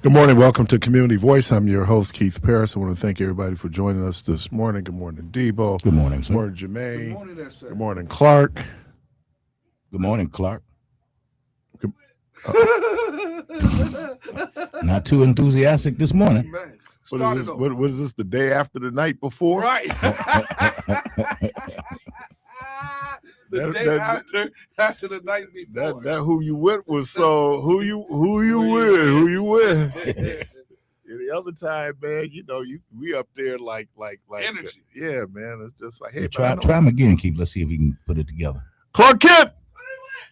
Good morning. Welcome to Community Voice. I'm your host, Keith Parris. I want to thank everybody for joining us this morning. Good morning, Debo. Good morning, Good sir. morning, Good Jermaine. morning, there, sir. Good morning, Clark. Good morning, Clark. Good- Not too enthusiastic this morning. Man, What is this? What is this? The day after the night before? Right. The day after the night before. That who you with was so who you with. The other time, man, we up there like Energy. Yeah, man. It's just like, hey, Try him again, Keith. Let's see if we can put it together. Clark Kent.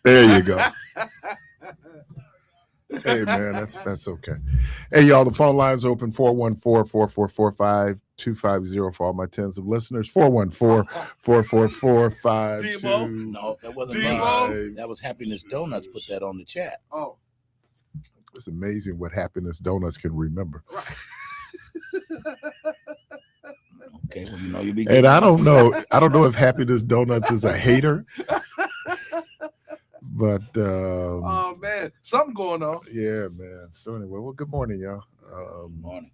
There you go. Hey, man, that's okay. Hey, y'all, the phone line's open 414-444-5250 for all my tens of listeners. 414-444-52. No, that wasn't Debo? That was Happiness Donuts. Put that on the chat. Oh, It's amazing what Happiness Donuts can remember. right. Okay, well, you be. And I don't know if Happiness Donuts is a hater. But Oh man, something going on. yeah, man. So anyway, well, good morning, y'all. Good morning.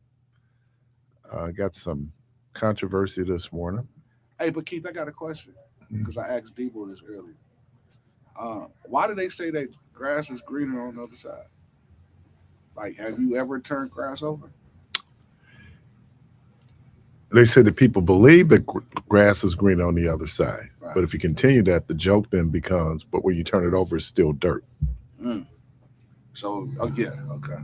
Got some controversy this morning. Hey, but Keith, I got a question because I asked Debo this earlier. Why do they say that grass is greener on the other side? Like, have you ever turned grass over? They said that people believe that grass is green on the other side. Right. But if you continue that, the joke then becomes, but when you turn it over, it's still dirt. So, yeah, okay.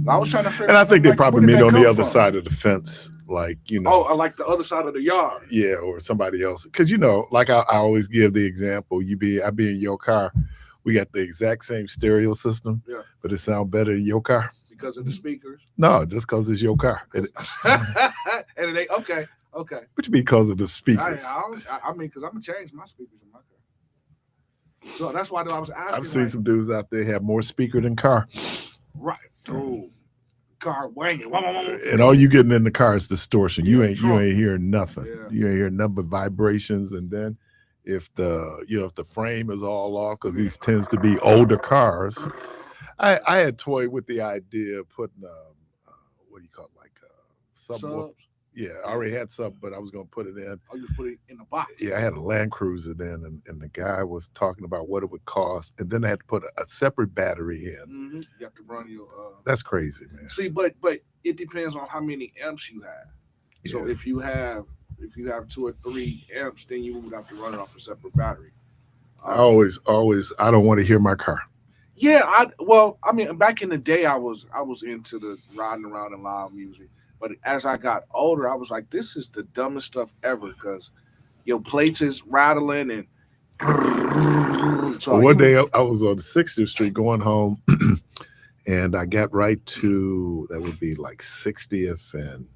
I was trying to figure. And I think they like, probably where did mean that on the come other from? side of the fence, like, Oh, I like the other side of the yard. yeah, or somebody else. Because, like I always give the example, I be in your car. We got the exact same stereo system, Yeah. but it sounds better in your car. Because of the speakers. No, just because it's your car. And it ain't okay. Which because of the speakers. I mean, because I'm gonna change my speakers in my car. So that's why I was asking. I've seen some dudes out there have more speaker than car. Right. Oh, car wanging. And all you getting in the car is distortion. You Yeah, ain't true. hearing nothing. Yeah. You ain't hearing nothing but vibrations. And then if the frame is all off, because these tends to be older cars. I had toyed with the idea of putting what do you call it, like subwoofer. Subs. Yeah, I already had sub, but I was gonna put it in. Oh, you put it in the box. Yeah, I had a Land Cruiser then, and the guy was talking about what it would cost, and then I had to put a separate battery in. Mm-hmm. You have to run your. That's crazy, man. See, but it depends on how many amps you have. So Yeah. if you have 2 or 3 amps, then you would have to run it off a separate battery. I always, I don't want to hear my car. Yeah, I mean, back in the day, I was into the riding around in loud music. But as I got older, I was like, this is the dumbest stuff ever because your plates is rattling and. So One day I was on 60th Street going home, and I got right to, that would be like 60th and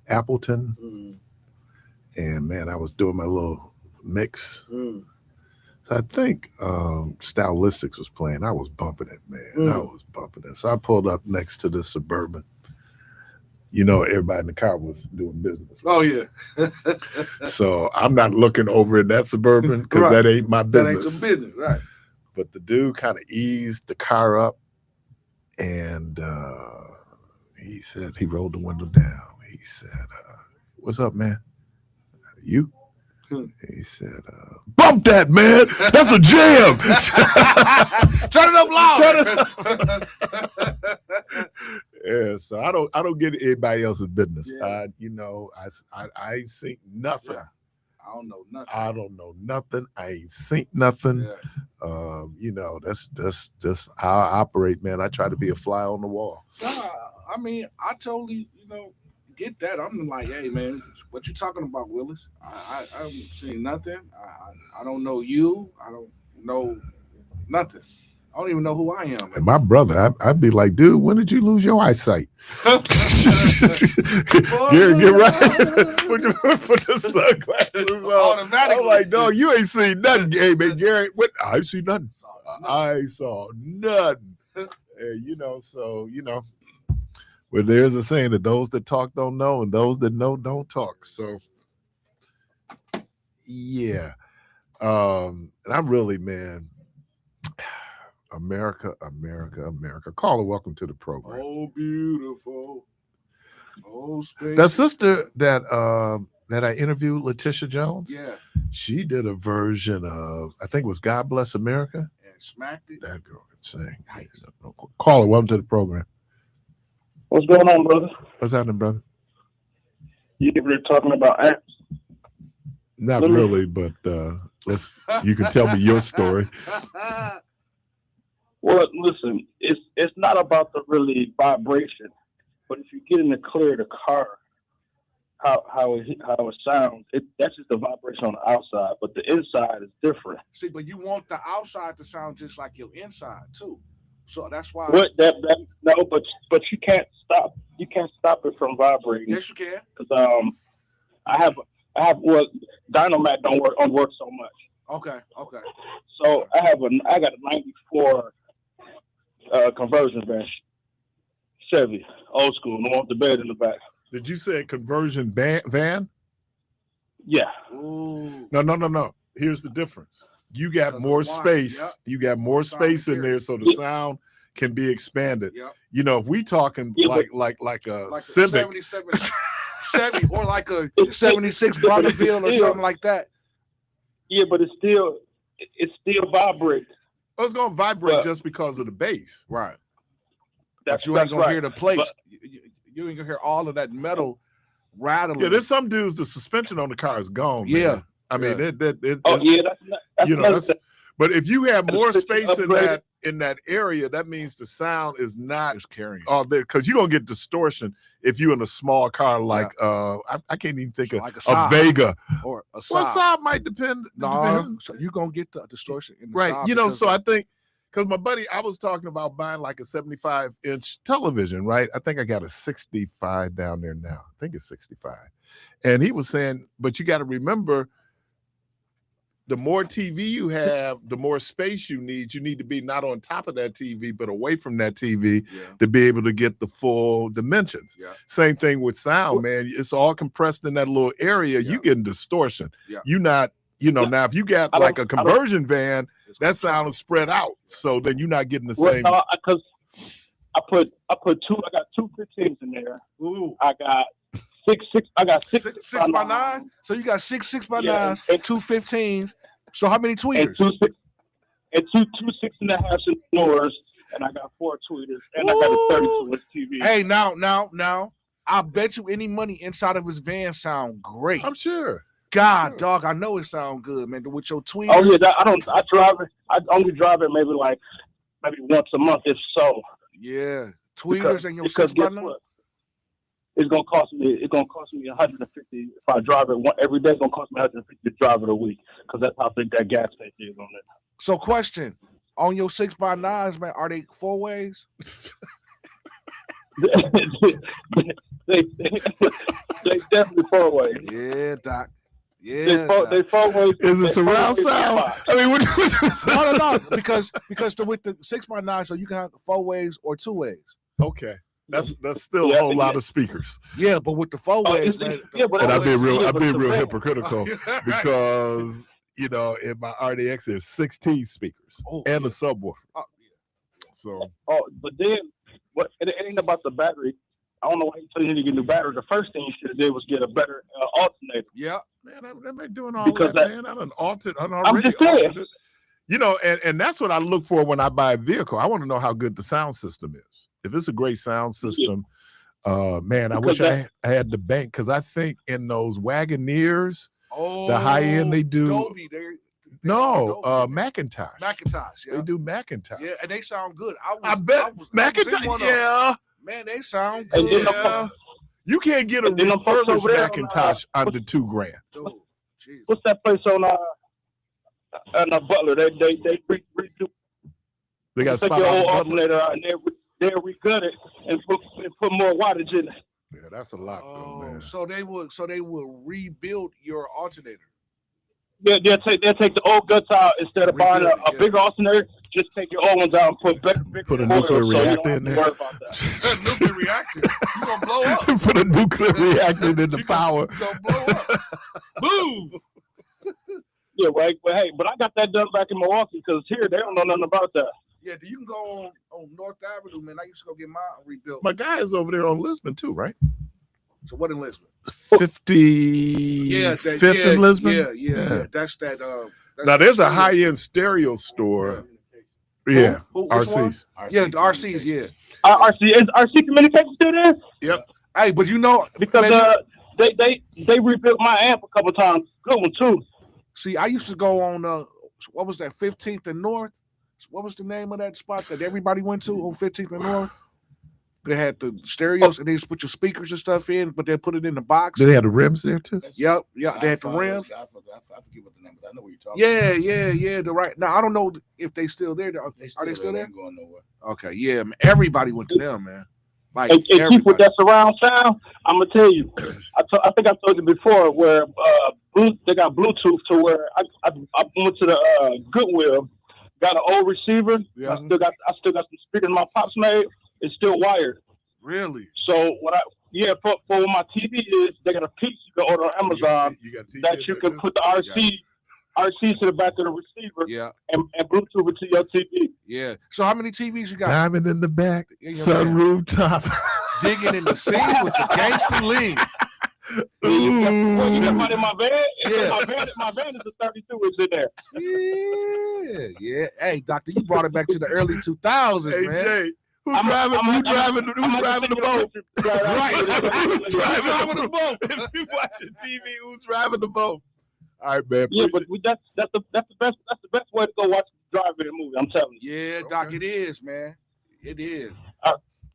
Appleton. And man, I was doing my little mix. So I think Stylistics was playing. I was bumping it, man. I was bumping it. So I pulled up next to the Suburban. Everybody in the car was doing business. Oh, yeah. So I'm not looking over in that Suburban because Right. that ain't my That business. ain't your business, right? But the dude kind of eased the car up, and he said, he rolled the window down. He said, what's up, man? You? He said, bump that, man. That's a jam. Turn it up loud. Yeah, so I don't get anybody else's business. Yeah. I ain't seen nothing. Yeah. I don't know nothing. I don't know nothing. I ain't seen nothing. Yeah. That's just how I operate, man. I try to be a fly on the wall. I mean, I totally, get that. I'm like, hey, man, what you talking about, Willis? I haven't seen nothing. I don't know you. I don't know nothing. I don't even know who I am. And my brother, I'd be like, dude, when did you lose your eyesight? Get right. Put the sunglasses on. Automatically. I'm like, dog, you ain't seen nothing, hey, man, Gary. What? I ain't seen nothing. I saw nothing. And, well, there's a saying that those that talk don't know, and those that know don't talk. So, yeah. And I'm really, man, America, America, America. Caller, welcome to the program. Oh, beautiful. Oh, space. That sister that I interviewed, Letitia Jones. Yeah. She did a version of, I think it was God Bless America. And smacked it. That girl can sing. Nice. Caller, welcome to the program. What's going on, brother? What's happening, brother? You were talking about apps. Not really, but you can tell me your story. Well, listen, it's not about the really vibration, but if you get in the clear of the car, how it sounds, that's just the vibration on the outside, but the inside is different. See, but you want the outside to sound just like your inside too. So that's why. What no, but you can't stop. You can't stop it from vibrating. Yes, you can. Because I have Dynamat don't work so much. Okay. So I got a '94 conversion van, Chevy, old school, the one with the bed in the back. Did you say conversion van? Yeah. Ooh. No. Here's the difference. You got more space. Yep. You got more space in there, so the sound can be expanded. Yep. You know, if we talking like a Civic, a 77 Chevy, or like a 76 Bonneville or something like that. Yeah, but it's still vibrates. it's gonna vibrate just because of the bass. Right. But you ain't gonna hear the plates. You ain't gonna hear all of that metal rattling. Yeah, there's some dudes. The suspension on the car is gone. Yeah. Man. I mean, that's but if you have more space in that area, that means the sound is not just carrying all there, because you're gonna get distortion if you're in a small car like I can't even think of like a Vega or a Saab. Well, Saab might depend. So you're gonna get the distortion in the right. Saab, You know, so I think because my buddy, I was talking about buying like a 75-inch television, right? I think I got a 65 down there now. I think it's 65. And he was saying, but you got to remember, the more TV you have, the more space you need. You need to be not on top of that TV, but away from that TV to be able to get the full dimensions. Yeah. Same thing with sound, man. It's all compressed in that little area. You getting distortion. Yeah. You not, now if you got like a conversion van, that sound is spread out. So then you're not getting the same. Because I got two 15s in there. Ooh. I got six 6x9. So you got six 6x9s and two 15s. So how many tweeters? And two 6.5 inch and I got 4 tweeters, and I got a 32-inch TV. Hey, now, I bet you any money inside of his van sound great. I'm sure. God, dog, I know it sound good, man. With your tweeters. Oh yeah, I drive it. I only drive it maybe once a month, if so. Yeah, tweeters and your 6x9. It's gonna cost me $150 if I drive it every day. It's gonna cost me $150 to drive it a week, because that's how big that gas tank is on it. So, question on your 6x9s, man, are they 4-ways? they definitely 4-ways. Yeah, Doc. Yeah, they 4-ways. Is it surround sound? I mean, no, because with the 6x9, so you can have 4-ways or 2-ways. Okay. That's still a whole lot of speakers. Yeah, but with the 4-ways, man. And I'm being real hypocritical because in my RDX there's 16 speakers and a subwoofer. So. But then it ain't about the battery. I don't know why you told you to get a new battery. The first thing you should have did was get a better alternator. Yeah, man, I'm not doing all that, man. I'm just saying. And that's what I look for when I buy a vehicle. I want to know how good the sound system is. If it's a great sound system, man, I wish I had the bank, because I think in those Wagoneers, the high end they do. Dolby, Macintosh. Macintosh, yeah. They do Macintosh. Yeah, and they sound good. I bet Macintosh. Yeah, man, they sound good. Yeah. You can't get a refurbished Macintosh under $2,000. Dude, what's that place on Butler? They redo. They got take your old alternator out and they regut it and put more wattage in it. Yeah, that's a lot, though, man. So they will rebuild your alternator. Yeah, they'll take the old guts out instead of buying a bigger alternator. Just take your old ones out and put a nuclear reactor in there. Nuclear reactor, you gonna blow up. Put a nuclear reactor in the power. You gonna blow up. Boom. Yeah, right. But hey, I got that done back in Milwaukee, because here they don't know nothing about that. Yeah, you can go on North Avenue, man. I used to go get mine rebuilt. My guy is over there on Lisbon too, right? So what in Lisbon? 55th in Lisbon. Yeah. That's that. Now there's a high-end stereo store. Yeah, RC's. Yeah, the RC's. Yeah. RC Communications still there? Yep. Hey, but you know, Because man, they rebuilt my amp a couple times. Good one too. see, I used to go on what was that 15th and North? What was the name of that spot that everybody went to on 15th and North? They had the stereos and they just put your speakers and stuff in, but they put it in the box. Do they have the rims there too? Yep. They had the rims. I forget what the name, but I know what you're talking about. Yeah. The right now, I don't know if they still there. Are they still there? They ain't going nowhere. Okay, yeah, man. Everybody went to them, man. Like And keep with everybody. that surround sound. I'm gonna tell you. I think I told you before where they got Bluetooth to where I went to the Goodwill, got an old receiver. Yeah. I still got some speakers my pops made. It's still wired. Really? So for what my TV is, they got a piece you can order on Amazon You got TV that you in can there, put the RC to the back of the receiver Yeah. and Bluetooth it to your TV. Yeah. So how many TVs you got? Diamond in the back, In your sunroof top. Digging in the scene with the gangster lean. You got one in my van? Yeah. My van is a 32 is in there. Yeah. Hey, doctor, you brought it back to the early 2000s, Hey man. Jay, who's driving the boat? Right. Who's Who's driving the boat? If you watching TV, who's driving the boat? All right, man. Yeah, but that's the best way to go watch driving a movie. I'm telling you. Yeah, Doc, it is, man. It is.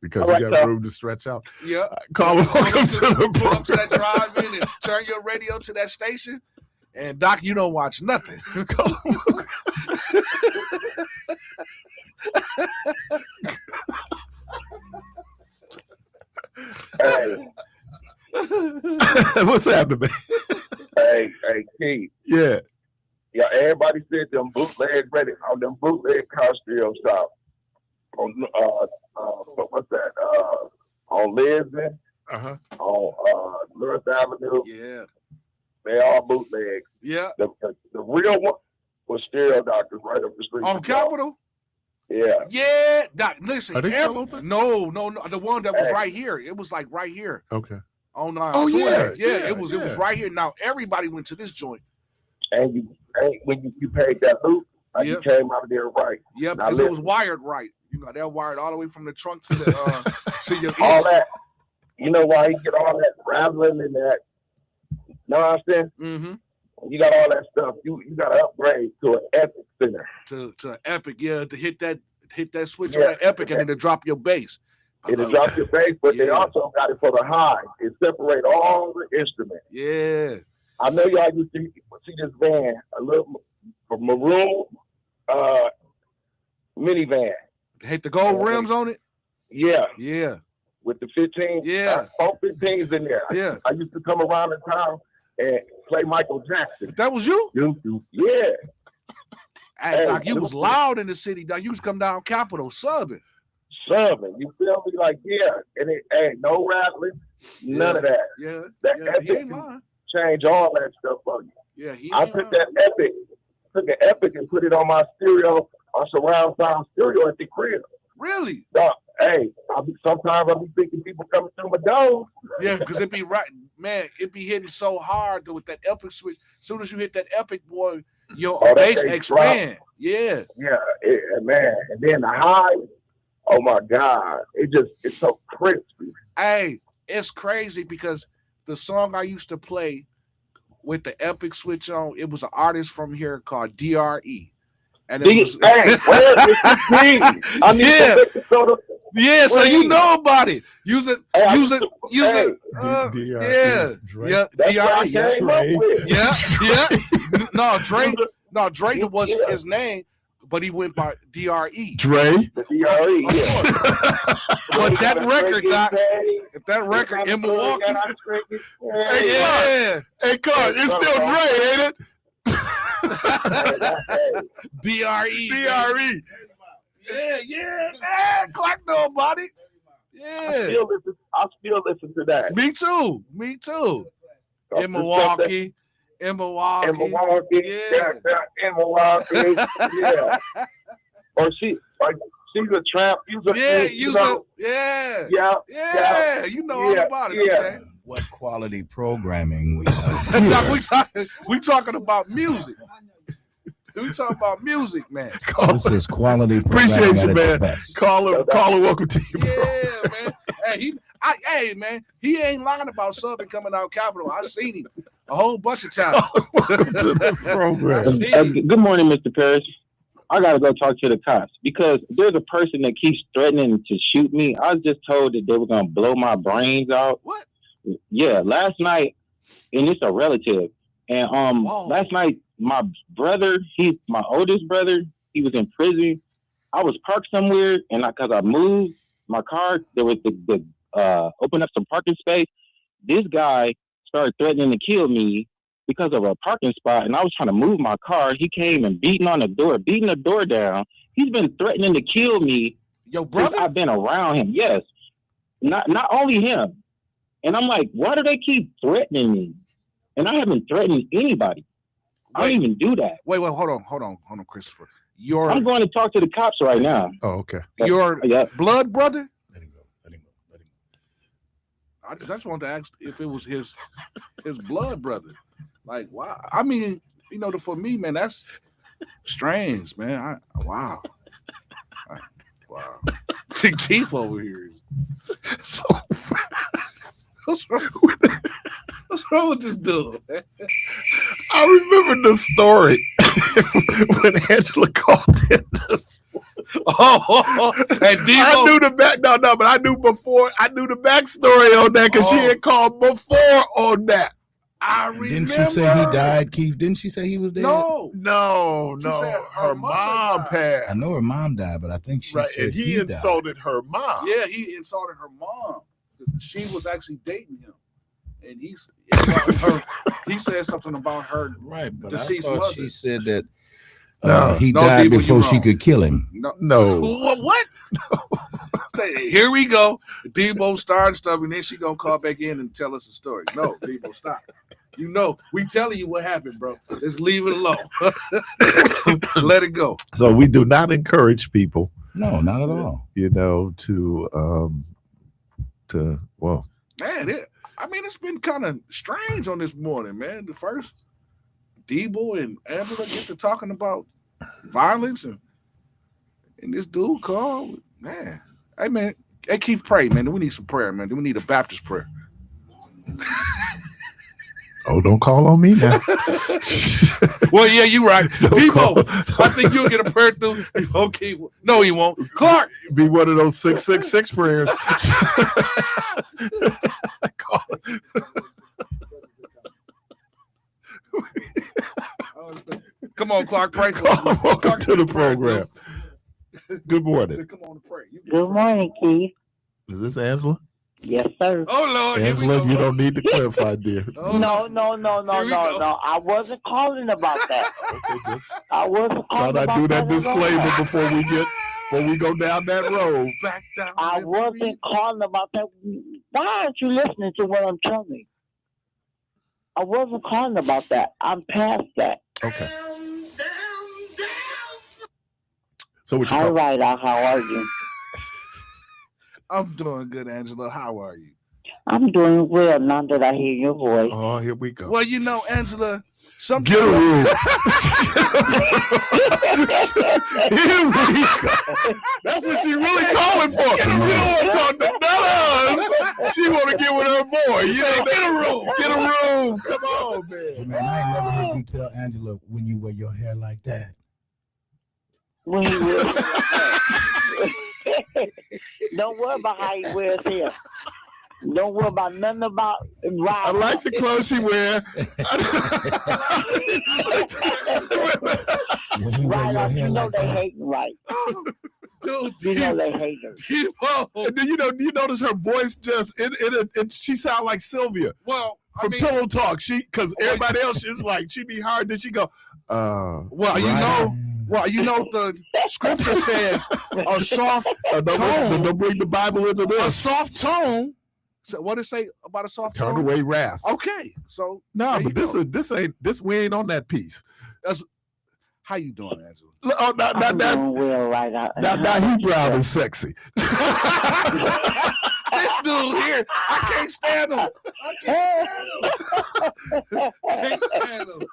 Because All right, you got so- room to stretch out. Yeah. Call welcome to the Pull up to that program. drive-in and turn your radio to that station. And Doc, you don't watch nothing. Hey, What's happening, man? hey, Keith. Yeah. Yeah, everybody said them bootleg ready on them bootleg car stereo shop. On what's that? On Lisbon, Uh-huh. on North Avenue. Yeah. They all bootlegs. Yeah. The real one was Stereo Doctors right up the street. On Capitol? Yeah. Yeah. Doc, listen. Are they still open? No. The one that was right here. It was like right here. Okay. On Oh, Twitter. yeah, It was right here. Now everybody went to this joint. And when you paid that loop, you came out of there right. Yeah, Now because it listen. was wired right. You know, they're wired all the way from the trunk to the to your All engine. that. You know why you get all that rattling and that? Know what I'm saying? Mm-hmm. You got all that stuff. You got to upgrade to an Epic Center. To Epic, yeah, to hit that switch Yeah. on that Epic and then to drop your bass. It'll drop your bass, but they Yeah. also got it for the high. It separate all the instruments. Yeah. I know y'all used to see this van, a little maroon minivan. Hit the gold rims on it. Yeah, Yeah. with the 15. Yeah. All 15s in there. Yeah. I used to come around the town and play Michael Jackson. That was you? Yeah. Hey, Doc, you was loud in the city, Doc. You was come down Capitol subbing. Subbing. You feel me? Like, yeah. And it ain't no rattling, none of that. Yeah. That Yeah. He Epic ain't lying. change all that stuff for you. Yeah, he I ain't took lying. an Epic and put it on my stereo, my surround sound stereo at the crib. Really? Dog, hey, sometimes I'll be thinking people coming through my door. Yeah, because it be right, man. It be hitting so hard with that Epic switch. As soon as you hit that Epic, boy, your that bass bass expand. Yeah. Yeah, man. And then the high, oh my God, it's so crispy. Hey, it's crazy because the song I used to play with the Epic switch on, it was an artist from here called DRE. And it was, Hey, where is this thing? I need Yeah. some baking soda. yeah, so you Wait. know about it. Use it. Hey, I Yeah, Dre. yeah, That's what I DRE. Yeah, came up with. yeah. No, Dre You- was yeah. his name, but he went by DRE. Dre. The DRE, yeah. But that Gotta record, drink it, Doc, hey. if that record in Milwaukee, Gotta drink it, Hey, hey. yeah, Hey, Carl, it's still Dre, ain't it? Hey, DRE, DRE. yeah, man, Clark know about it. I Yeah, still listen to that. me too. In Milwaukee, In Milwaukee, Yeah. in Milwaukee, yeah. Or Like she's a tramp. You know. Yeah. You know all about it. Yeah. Okay. What quality programming we have. we talking about music. We talking about music, man. This is quality programming. Appreciate you, at its man. best. Caller, welcome to you, bro. Yeah, man. Hey, man, he ain't lying about Southern coming out Capitol. I seen him a whole bunch of times. Welcome to the program. Good morning, Mr. Parris. I gotta go talk to the cops because there's a person that keeps threatening to shoot me. I was just told that they were gonna blow my brains out. What? Yeah, last night, and it's a relative. And last night, my brother, he's my oldest brother. He was in prison. I was parked somewhere, and because I moved my car, there was the open up some parking space. This guy started threatening to kill me because of a parking spot, and I was trying to move my car. He came and beating the door down. He's been threatening to kill me. Your brother? I've been around him. Yes, not only him. And I'm like, why do they keep threatening me? And I haven't threatened anybody. I don't even do that. Wait, hold on, Christopher. I'm going to talk to the cops right now. Oh, okay. Your blood brother? Let him go. I just wanted to ask if it was his blood brother. Like, wow. I mean, for me, man, that's strange, man. Wow. Keith over here. So, What's wrong with this dude? I remember the story when Angela called in. And Devo, I knew the back. No, but I knew before. I knew the backstory on that because she had called before on that. I remember. Didn't she say he died, Keith? Didn't she say he was dead? No. She said Her mom passed. I know her mom died, but I think she said and he insulted her mom. Yeah, he insulted her mom. She was actually dating him, and he said something about her deceased mother. She said that he died before she could kill him. No. What? Here we go. Debo started stuff, and then she gonna call back in and tell us a story. No, Debo, stop. We telling you what happened, bro. Let's leave it alone. Let it go. So we do not encourage people. No, not at all. Man, it's been kind of strange on this morning, man. The first Debo and Angela get to talking about violence, and this dude called, man. Hey, man, keep praying, man. We need some prayer, man. We need a Baptist prayer. Oh, don't call on me now. Well, yeah, you're right. Debo, I think you'll get a prayer through. Okay. No, he won't. Clark. Be one of those 666 prayers. Come on, Clark. Pray for us. Welcome to the program. Good morning. Come on, pray. Good morning, Keith. Is this Angela? Yes, sir. Oh, Lord. Angela, you don't need to clarify, dear. No. I wasn't calling about that. I wasn't calling Thought about I do that at all. disclaimer before we go down that road. Back down. I wasn't calling about that. Why aren't you listening to what I'm telling you? I wasn't calling about that. I'm past that. Okay. So what you All call? right, how are you? I'm doing good, Angela. How are you? I'm doing well now that I hear your voice. Oh, here we go. Well, Angela, sometimes Get a room. Here we go. That's what she really calling for. She don't want to talk to us. She want to get with her boy. Get a room. Get a room. Come on, man. Man, I ain't never heard you tell Angela when you wear your hair like that. When he wears Don't worry about how he wears hair. Don't worry about nothing about I like the clothes she wear. When you wear your Right, hair you know like they that. hating right. Dude, You know they haters. And then you notice her voice just it she sound like Sylvia Well, from Pillow Talk. Because everybody else is like she be hard. Then she go, well, Right. the scripture says a soft don't bring the Bible into a this. soft tone. So what it say about a soft Turn tone? away wrath. Okay, so No, there but you go. we ain't on that piece. How you doing, Angela? Oh, I'm doing well right now. now he brown and sexy. This dude here, I can't stand him. Can't stand him.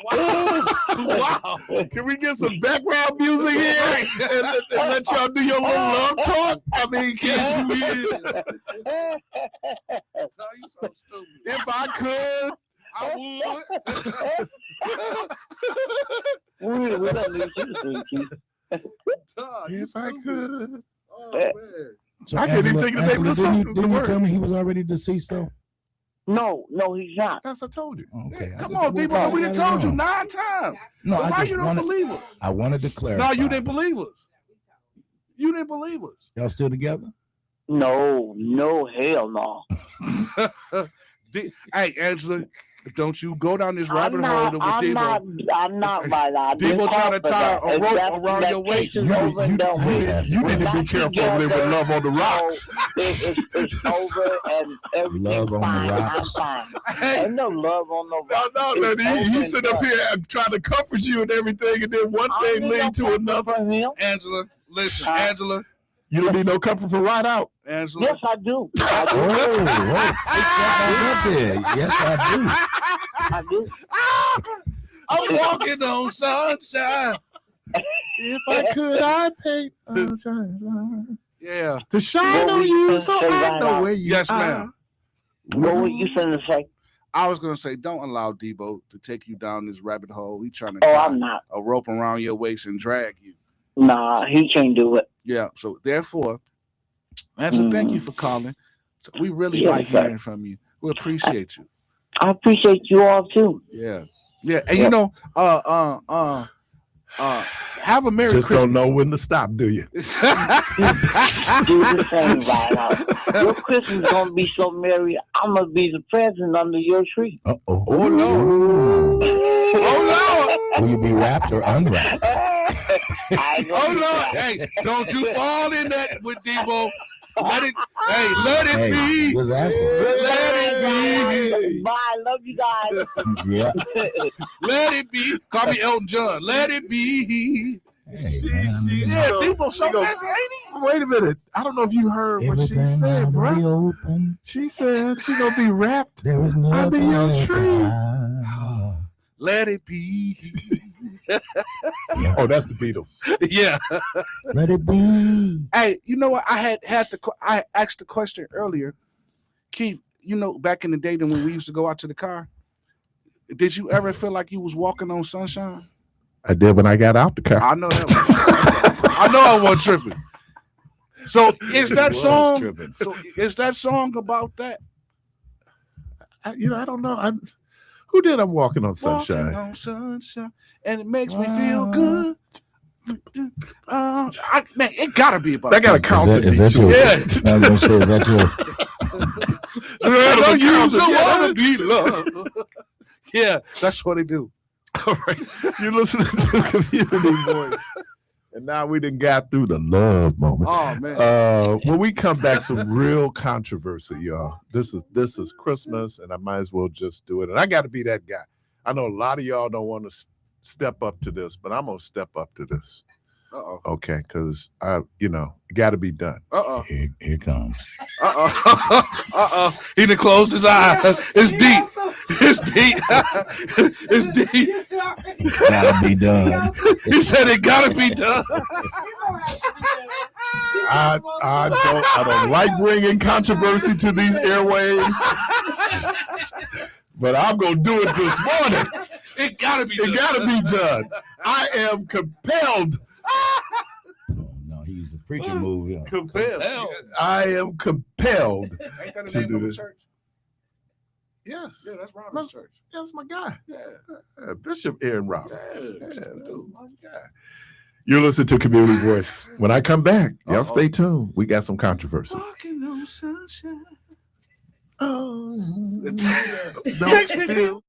Wow. Wow. Can we get some background music here and let y'all do your little love talk? I mean, can you? Tell you so stupid. If I could, I would. We don't need you, sweetie. if I could. Oh man. So I can't even think of the name of the Angela, song, the didn't you word. tell me he was already deceased though? No, he's not. As I told you. Okay. Come on, Debo. We done told you 9 times. No, So I why just you don't wanted. believe us? I wanted to clarify. No, you didn't believe us. You didn't believe us. Y'all still together? No, hell no. Hey, Angela, don't you go down this rabbit hole with Debo. I'm not right now. Debo trying to tie a rope around your waist. You need to be careful over there with Love on the Rocks. It's over and everything's Love on the fine. Rocks. I'm fine. Ain't no love on the rocks. No, he's sitting up here trying to comfort you and everything, and then one thing leads to another. From him. Angela, listen, Angela. You don't need no comfort for Ride Out. Angela. Yes, I do. Oh, take that back up there. Yes, I I do. I'm walking on sunshine. If I could, I'd pay sunshine. Yeah. To shine What on were you you gonna so say I right know now? where you Yes, are. ma'am. What were you finna say? I was gonna say, don't allow Debo to take you down this rabbit hole. He trying to Oh, tie I'm not. a rope around your waist and drag you. Nah, he can't do it. Yeah. So therefore, Angela, thank you for calling. So we really Yes, like sir. hearing from you. We appreciate you. I appreciate you all too. Yeah. Yeah. And you know, have a Merry Just Christmas. don't know when to stop, do you? Do the same right now. Your Christmas gonna be so merry. I'm gonna be the present under your tree. Uh oh. Oh, Lord. Oh, Will you be wrapped or unwrapped? I ain't Oh gonna be Lord, that. hey, don't you fall in that with Debo. Let it be. Just asking. Let it be. Bye. Love you guys. Yeah. Let it be. Call me Elton John. Let it be. Hey, man, Yeah, Debo so fancy, ain't he? Wait a minute. I don't know if you heard what she everything said, will bro. be open. She said she gonna be wrapped. There is no Under your other tree. time. Let it be. Yeah. Oh, that's the Beatles. Yeah. Let it be. Hey, you know what? I asked the question earlier, Keith. You know, back in the day, when we used to go out to the car, did you ever feel like you was walking on sunshine? I did when I got out the car. I know that. I know I wasn't tripping. So is that song? So is that song about that? I don't know. Who did I'm walking on sunshine? Walking on sunshine, and it makes me feel good. Man, it gotta be about That got to that. count to Is that D2. your? Yeah. I was gonna say, is that your? I used to Yeah. wanna be loved. Yeah, that's what they do. All right. You're listening to Community Voice. And now we done got through the love moment. Oh man. When we come back, some real controversy, y'all. This is Christmas, and I might as well just do it. And I got to be that guy. I know a lot of y'all don't want to step up to this, but I'm gonna step up to this. Uh-oh. Okay, because it got to be done. Uh-oh. Here comes. Uh-oh. Uh-oh. He done closed his eyes. It's deep. It's deep. It's deep. It's gotta be done. He said it gotta be done. I don't like bringing controversy to these airwaves, but I'm gonna do it this morning. It gotta be done. It got to be done. I am compelled. No, he used a preacher move. Yeah. Compelled. I am compelled. Ain't that To the name do of the this. church? Yes, Yeah, that's Robin's church. that's my guy, Yeah. Bishop Aaron Roberts. Yeah, dude. my guy. You're listening to Community Voice. When I come back, y'all Uh-oh. stay tuned. We got some controversy. Walking on sunshine. Oh, Don't don't you feel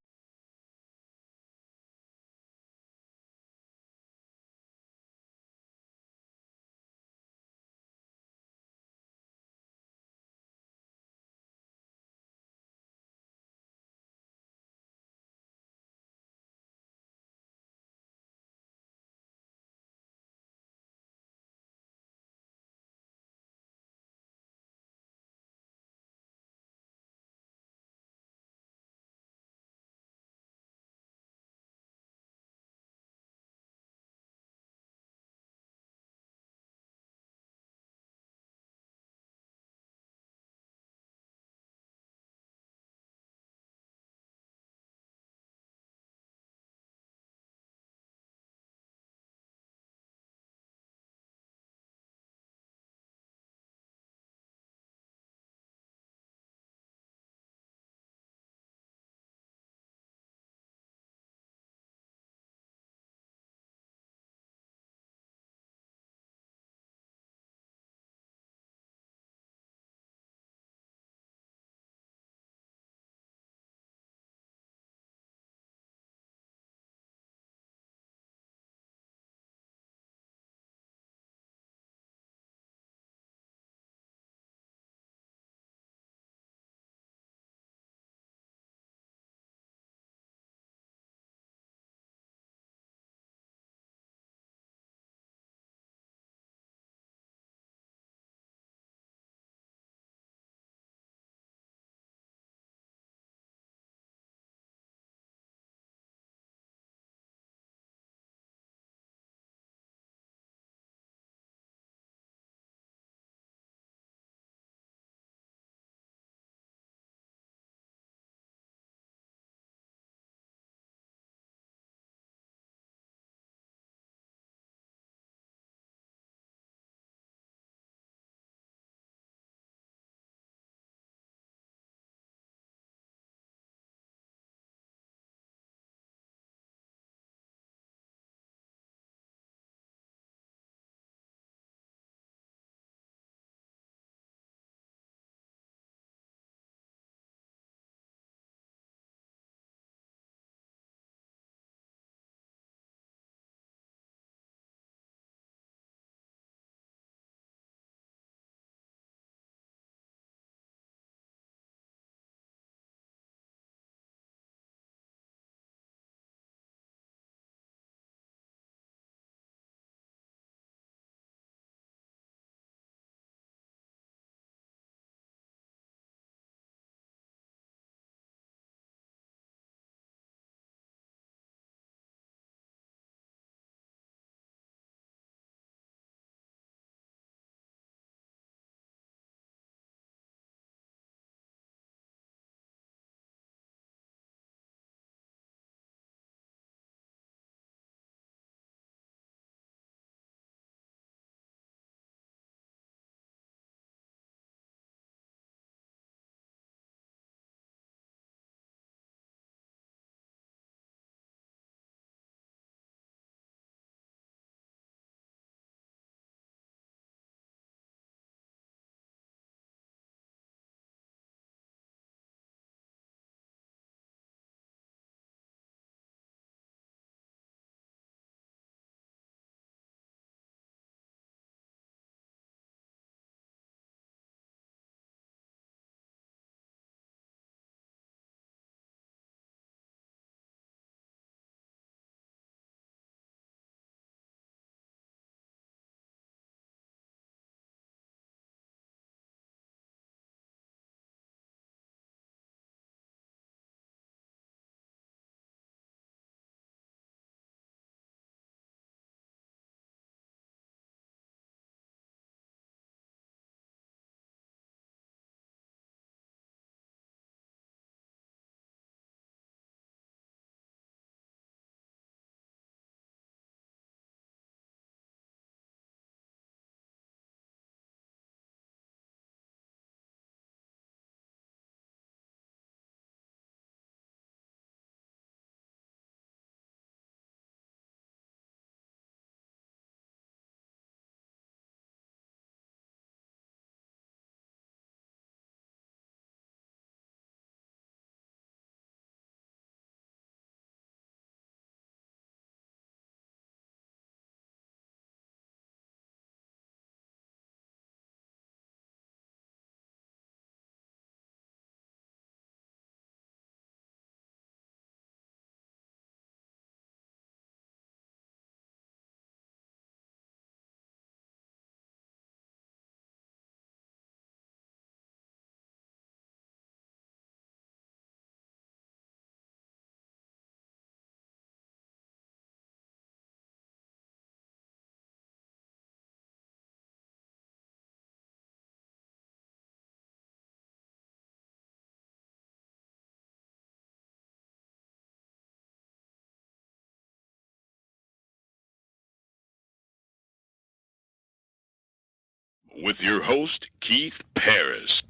with your host, Keith Parris.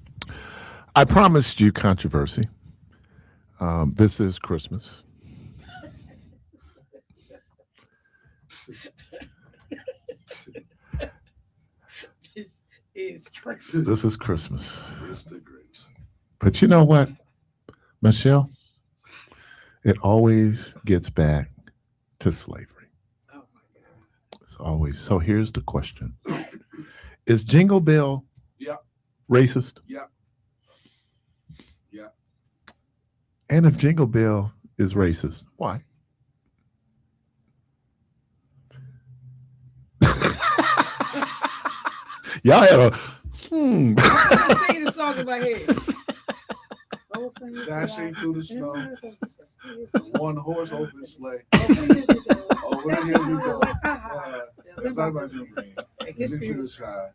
I promised you controversy. This is Christmas. This is Christmas. This is Christmas. It's the Grinch. But you know what, Michelle? It always gets back to slavery. Oh my God. It's always. So here's the question. Is Jingle Bell Yeah. racist? Yeah. Yeah. And if Jingle Bell is racist, why? Y'all had a I'm singing the song in my head. Dashing through the snow. One horse open sleigh. Over Over the hills we go. It's the side.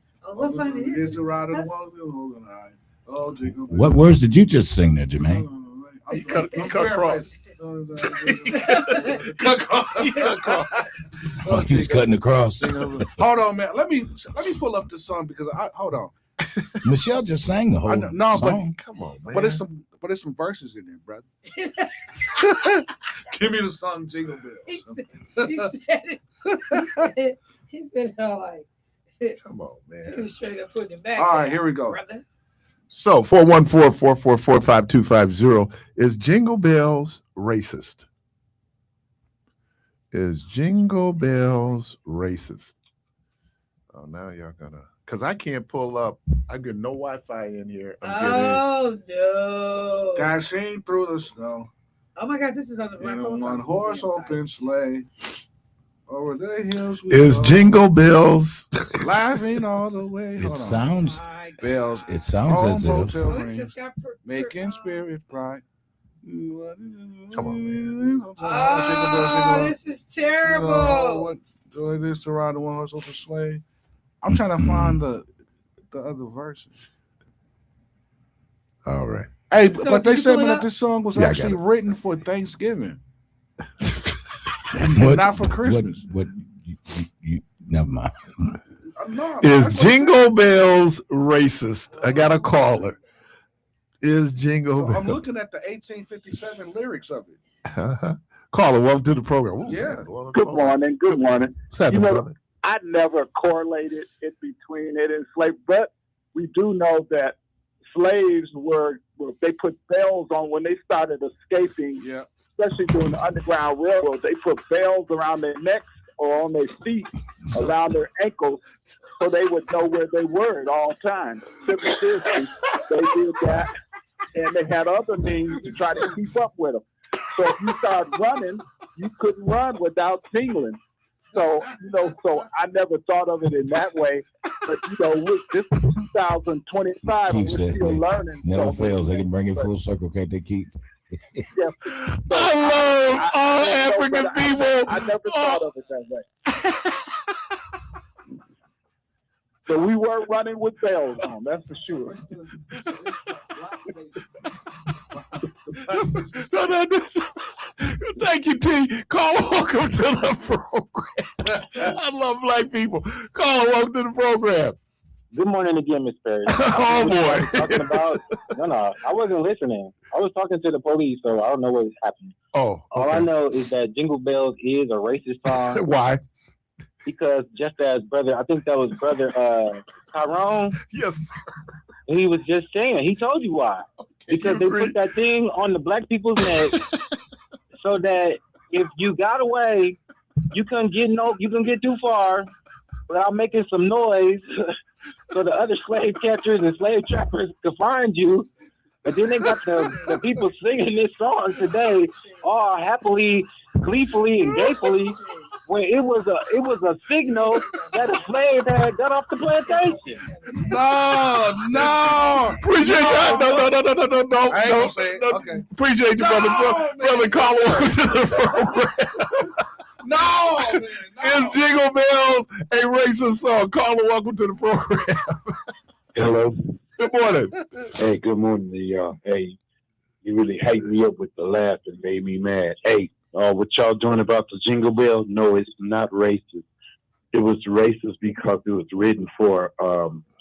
It's the ride of the ones who hold an eye. Oh, Jingle Bell. What words did you just sing there, Jermaine? I'm cut across. Cut across. Oh, he was cutting across. Hold on, man. Let me pull up the song because hold on. Michelle just sang the whole No, song. but Come on, man. But it's some verses in there, brother. Give me the song Jingle Bells. He said it all like, Come on, he man. was straight up putting it back. All right, here we go. Brother. So 414-444-5250. Is Jingle Bells racist? Is Jingle Bells racist? Oh, now y'all gonna, because I can't pull up. I get no Wi-Fi in here. Oh no. Dashing through the snow Oh my God, this is on the Black in a Holocaust one horse Museum site. open sleigh. Over the hills we Is go, Jingle Bells? laughing all the way. Hold It on. sounds. My God. Bells It sounds on as if. motel Oh, it's rings, just got making spirit bright. Come on, man. Oh, this is terrible. What joy it is to ride the one horse open sleigh. I'm trying to find the other verses. All right. Hey, So but did they you said pull it that up? this song was Yeah, I got actually it. written for Thanksgiving, What, not for Christmas. What you never mind. No, Is that's what it Jingle Bells racist? I got a caller. Is Jingle said. So I'm Bells? looking at the 1857 lyrics of it. Caller, welcome to the program. Ooh, Yeah. welcome to the Good program. morning. Good morning. What's happening, You know, brother? I never correlated it between it and slavery, but we do know that slaves they put bells on when they started escaping, Yeah. especially during the Underground Railroad. They put bells around their necks or on their feet, around their ankles, so they would know where they were at all times. Seriously, they did that, and they had other means to try to keep up with them. So if you start running, you couldn't run without singling. So, so I never thought of it in that way. But, this is 2025, and Keith we're said still they learning. Never So, fails. They can bring it full circle, can't they, Keith? yeah. So I love all I African people. I never thought of it that way. So we were running with bells on, that's for sure. Thank you, T. Caller, welcome to the program. I love black people. Caller, welcome to the program. Good morning again, Miss Parris. Oh, boy. Talking about, no, I wasn't listening. I was talking to the police, so I don't know what was happening. Oh, All I okay. know is that Jingle Bells is a racist song Why? because just as brother, I think that was brother Tyrone, Yes. he was just saying, he told you why. Because they put that thing on the black people's neck so that if you got away, you couldn't get too far without making some noise so the other slave catchers and slave trappers could find you. But then they got the people singing this song today all happily, gleefully, and gayfully when it was a signal that a slave had got off the plantation. No. Appreciate that. No. I ain't gonna say it. No. Okay. Appreciate you, brother. man. Brother Caller, welcome to the program. No, man. Is Jingle Bells a racist song? Caller, welcome to the program. Hello. Good morning. Hey, good morning to y'all. Hey, you really hyped me up with the laugh and made me mad. Hey, what y'all doing about the Jingle Bell? No, it's not racist. It was racist because it was written for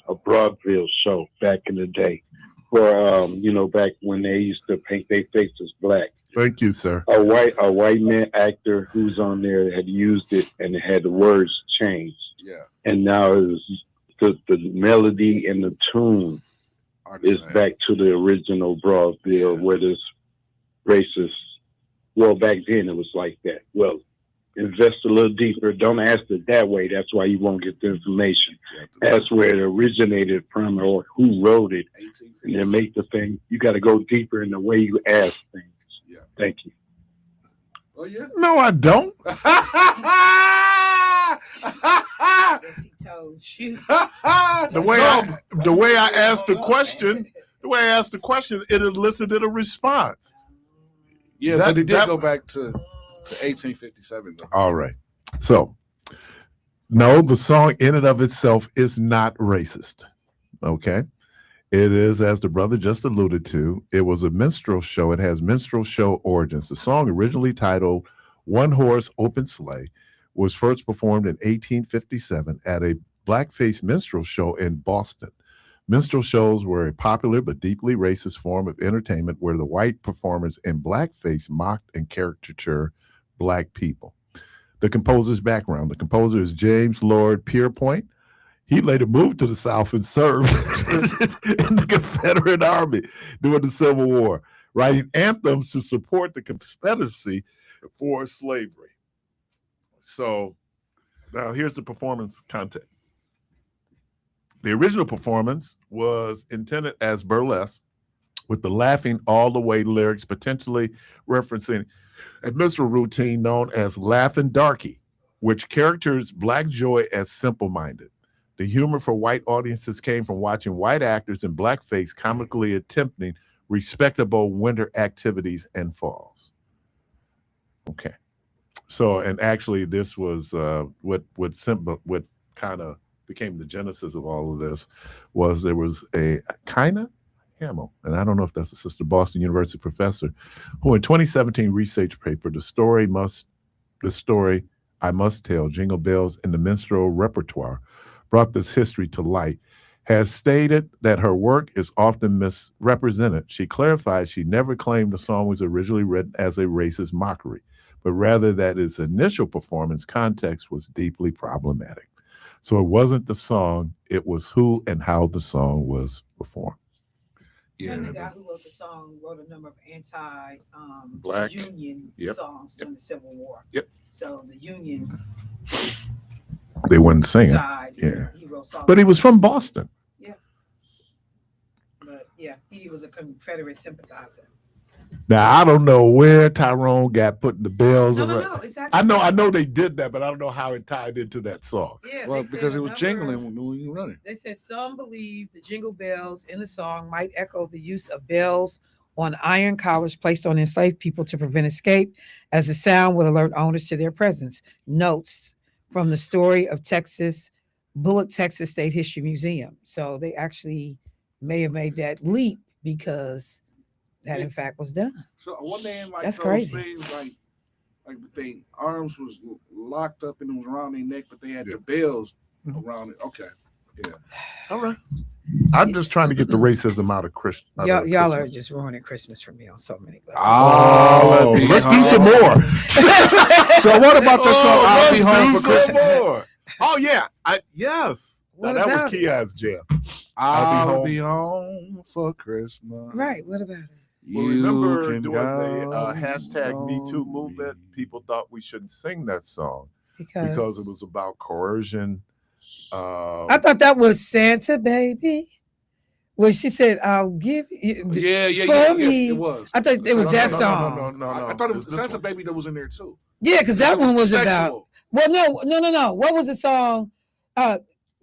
a vaudeville show back in the day, where back when they used to paint their faces black. Thank you, sir. A white man actor who's on there had used it, and it had the words changed. Yeah. And now the melody and the tune is back to the original vaudeville, where this racist. Well, back then it was like that. Well, invest a little deeper. Don't ask it that way. That's why you won't get the information. That's where it originated from, or who wrote it, and then make the thing. You got to go deeper in the way you ask things. Yeah. Thank you. Oh yeah. No, I don't. Yes, he told you. The way I asked the question, it elicited a response. Yeah, but it did go back to 1857 though. All right. So, no, the song in and of itself is not racist. Okay. It is, as the brother just alluded to, it was a minstrel show. It has minstrel show origins. The song, originally titled One Horse Open Sleigh, was first performed in 1857 at a blackface minstrel show in Boston. Minstrel shows were a popular but deeply racist form of entertainment where the white performers in blackface mocked and caricatured black people. The composer's background. The composer is James Lord Pierpont. He later moved to the South and served in the Confederate Army during the Civil War, writing anthems to support the Confederacy for slavery. So now here's the performance content. The original performance was intended as burlesque, with the laughing all the way lyrics potentially referencing a minstrel routine known as Laughin' Darky, which characterizes black joy as simple-minded. The humor for white audiences came from watching white actors in blackface comically attempting respectable winter activities and falls. Okay. So, and actually this was what kind of became the genesis of all of this was there was a Kina Hamill, and I don't know if that's a sister Boston University professor, who in 2017 research paper, the story I Must Tell, Jingle Bells in the Minstrel Repertoire, brought this history to light, has stated that her work is often misrepresented. She clarified she never claimed the song was originally written as a racist mockery, but rather that its initial performance context was deeply problematic. So it wasn't the song, it was who and how the song was performed. Yeah, the guy who wrote the song wrote a number of Black Union songs during the Civil War. Yep. So the Union They wasn't singing. side, Yeah. he wrote songs. But he was from Boston. Yeah. But yeah, he was a Confederate sympathizer. Now I don't know where Tyrone got putting the bells No, around. exactly. I know they did that, but I don't know how it tied into that song. Yeah, Well, they because said it was a jingling number- when you were running. They said some believe the jingle bells in the song might echo the use of bells on iron collars placed on enslaved people to prevent escape, as the sound would alert owners to their presence. Notes from the story of Bullock, Texas State History Museum. So they actually may have made that leap because that in fact was done. So one day in like That's those crazy. things like the arms was locked up and it was around their neck, but they had the bells around it. Okay. Yeah. All right. I'm just trying to get the racism out of Christian. Y'all are just ruining Christmas for me on so many levels. Oh, let's do some more. So what about the song I'll Be Home for Christmas? Christmas? Oh yeah. Yes. Now, What that was about it? Kia's jam. I'll be home for Christmas. Right. What about it? Well, remember during the hashtag Me Too movement, people thought we shouldn't sing that song because it was about coercion. I thought that was Santa Baby. When she said, "I'll give you." Yeah, for me. it was. I thought it was that song. No. I thought it was Santa Baby that was in there too. Yeah, because that one was sexual. about. Well, no. What was the song?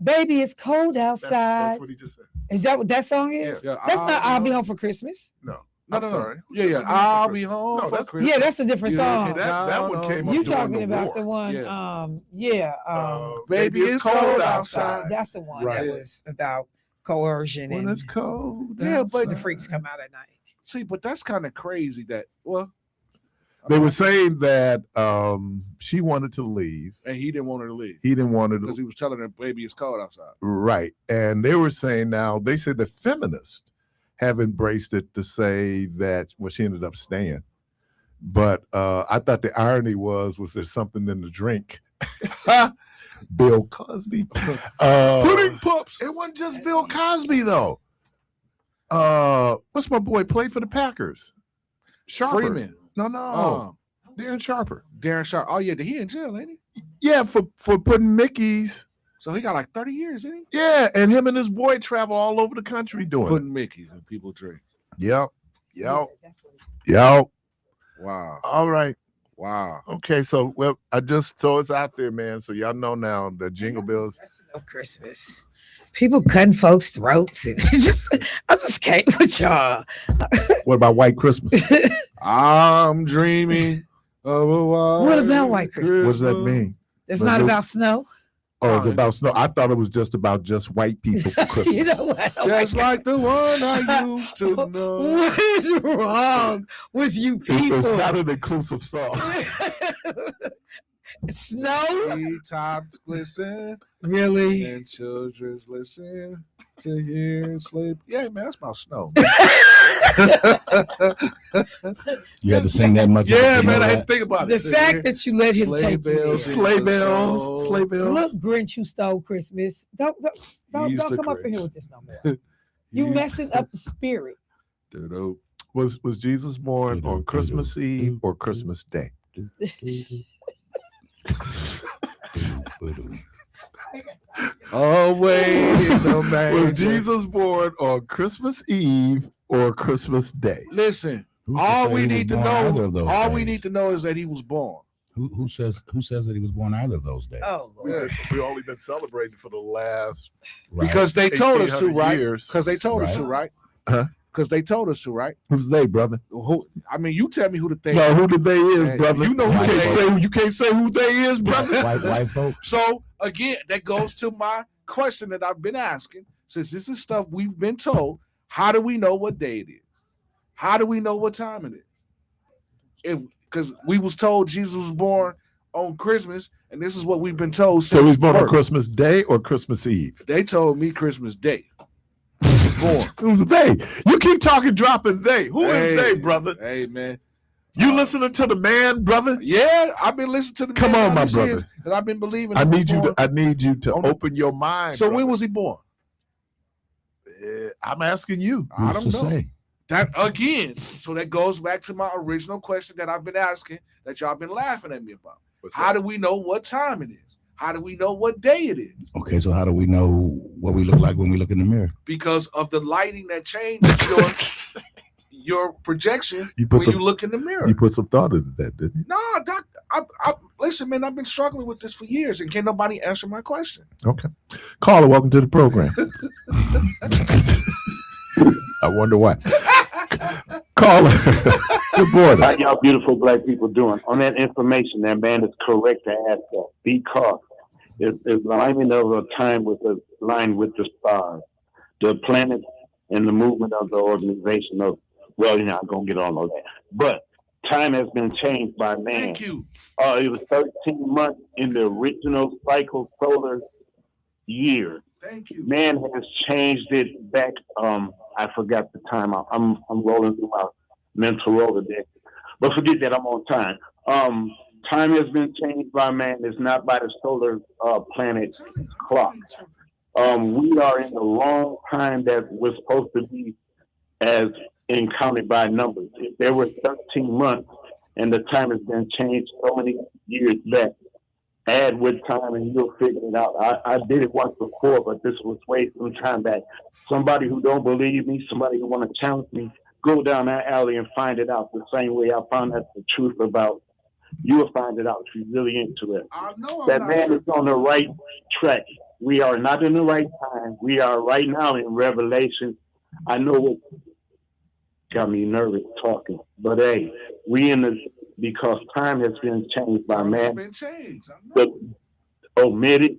Baby, it's cold outside. That's what he just said. Is that what that song is? Yeah, That's not "I'll Be Home for Christmas." No. No. Sorry. Yeah. I'll be home for Christmas. Yeah, that's a different song. That one came up You during talking the about war. the one? Baby, it's cold outside. That's the one Right. that was about coercion When and it's cold. Yeah, but the freaks come out at night. see, but that's kind of crazy. That well, They were saying that she wanted to leave. And he didn't want her to leave. He didn't want her to. Because he was telling her, baby, it's cold outside. Right. And they were saying now, they said the feminists have embraced it to say that, well, she ended up staying. But I thought the irony was there something in the drink? Bill Cosby. Pudding pups. It wasn't just Bill Cosby, though. What's my boy play for the Packers? Sharper. Freeman. No. Darren Sharper. Darren Sharper. Oh, yeah. He in jail, ain't he? Yeah, for putting Mickey's. So he got like 30 years, ain't he? Yeah, and him and his boy travel all over the country doing putting Mickey's and people drink. Yep. Wow. All right. Wow. Okay, so I just so it's out there, man. So y'all know now that Jingle Bells. Christmas. People cutting folks' throats. I just can't with y'all. What about White Christmas? I'm dreaming of a white What about White Christmas? What does that mean? It's not about snow. Oh, it's about snow. I thought it was just about just white people for Christmas. You know what? Just like the one I used to know. What is wrong with you people? It's not an inclusive song. Snow? Tops glisten. Really? And children's listen to hear sleep. Yeah, man, that's about snow. You had to sing that much. Yeah, man, I had to think about the it. The fact that you let him take sleigh bells. Look, Grinch, you stole Christmas. Don't come up in here with this no more. You messing up the spirit. Was Jesus born on Christmas Eve or Christmas Day? Oh wait, no man. Was Jesus born on Christmas Eve or Christmas Day? Listen, all we need to know is that he was born. Who says that he was born either of those days? Oh, Lord. We only been celebrating for the last because they told us to, right? Years. Because they told us to, right? Huh? Because they told us to, right? Who's they, brother? Who? I mean, you tell me who the they. No, who the they is, brother? You know you who can't they say. You can't say who they is, brother. White folk. So again, that goes to my question that I've been asking. Since this is stuff we've been told, how do we know what day it is? How do we know what time it is? Because we was told Jesus was born on Christmas, and this is what we've been told. So he's born on Christmas Day or Christmas Eve? They told me Christmas Day. Born. Who's they? You keep talking, dropping they. Who is they, brother? Hey, man. You listening to the man, brother? Yeah, I've been listening to the man. Come on, my brother. And I've been believing. I need you to open your mind. So brother. when was he born? I'm asking you. I don't know. That again. So that goes back to my original question that I've been asking that y'all been laughing at me about. How do we know what time it is? How do we know what day it is? Okay, so how do we know what we look like when we look in the mirror? Because of the lighting that changes your projection you look in the mirror. You put some thought into that, didn't you? No, Doc. Listen, man. I've been struggling with this for years, and can't nobody answer my question. Okay, caller, welcome to the program. I wonder why. Caller, good morning. How y'all beautiful black people doing? On that information, that man is correct to ask that because it's alignment of a time with the line with the stars, the planets, and the movement of the organization of. Well, you're not gonna get all of that, but time has been changed by man. Thank you. It was 13 months in the original cycle solar year. Thank you. Man has changed it back. I forgot the time. I'm rolling through my mental Rolodex, but forget that. I'm on time. Time has been changed by man. It's not by the solar planet clock. We are in the wrong time that we're supposed to be as counted by numbers. If there were 13 months and the time has been changed so many years back, add with time and you'll figure it out. I did it once before, but this was way some time back. Somebody who don't believe me, somebody who want to challenge me, go down that alley and find it out the same way I found out the truth about. You'll find it out if you're really into it. I know that man is on the right track. We are not in the right time. We are right now in Revelation. I know what got me nervous talking, but hey, we in this because time has been changed by man. It's been changed. I know. Omitted,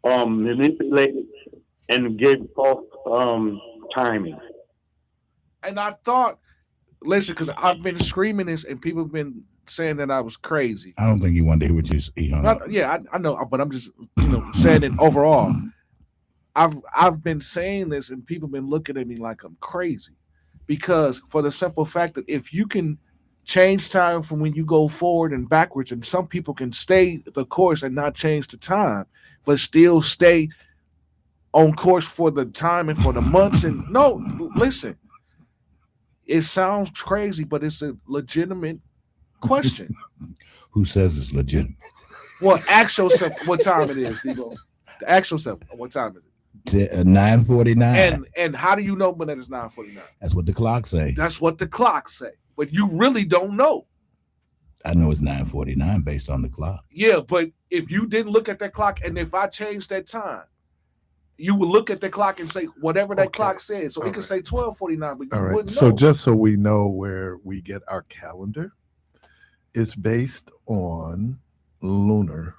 manipulated, and gave false timing. And I thought listen, because I've been screaming this and people have been saying that I was crazy. I don't think he wanted to hear what he hung up. Yeah, I know, but I'm just saying it overall. I've been saying this and people have been looking at me like I'm crazy because for the simple fact that if you can change time from when you go forward and backwards, and some people can stay the course and not change the time, but still stay on course for the time and for the months. And no, listen, it sounds crazy, but it's a legitimate question. Who says it's legitimate? Well, ask yourself what time it is, Debo. Ask yourself what time is it. 9:49. And how do you know when it is 9:49? That's what the clock say. That's what the clock say. But you really don't know. I know it's 9:49 based on the clock. Yeah, but if you didn't look at that clock, and if I changed that time, you would look at the clock and say whatever that clock said. So it could say 12:49, but you wouldn't know. So just so we know where we get our calendar, it's based on lunar.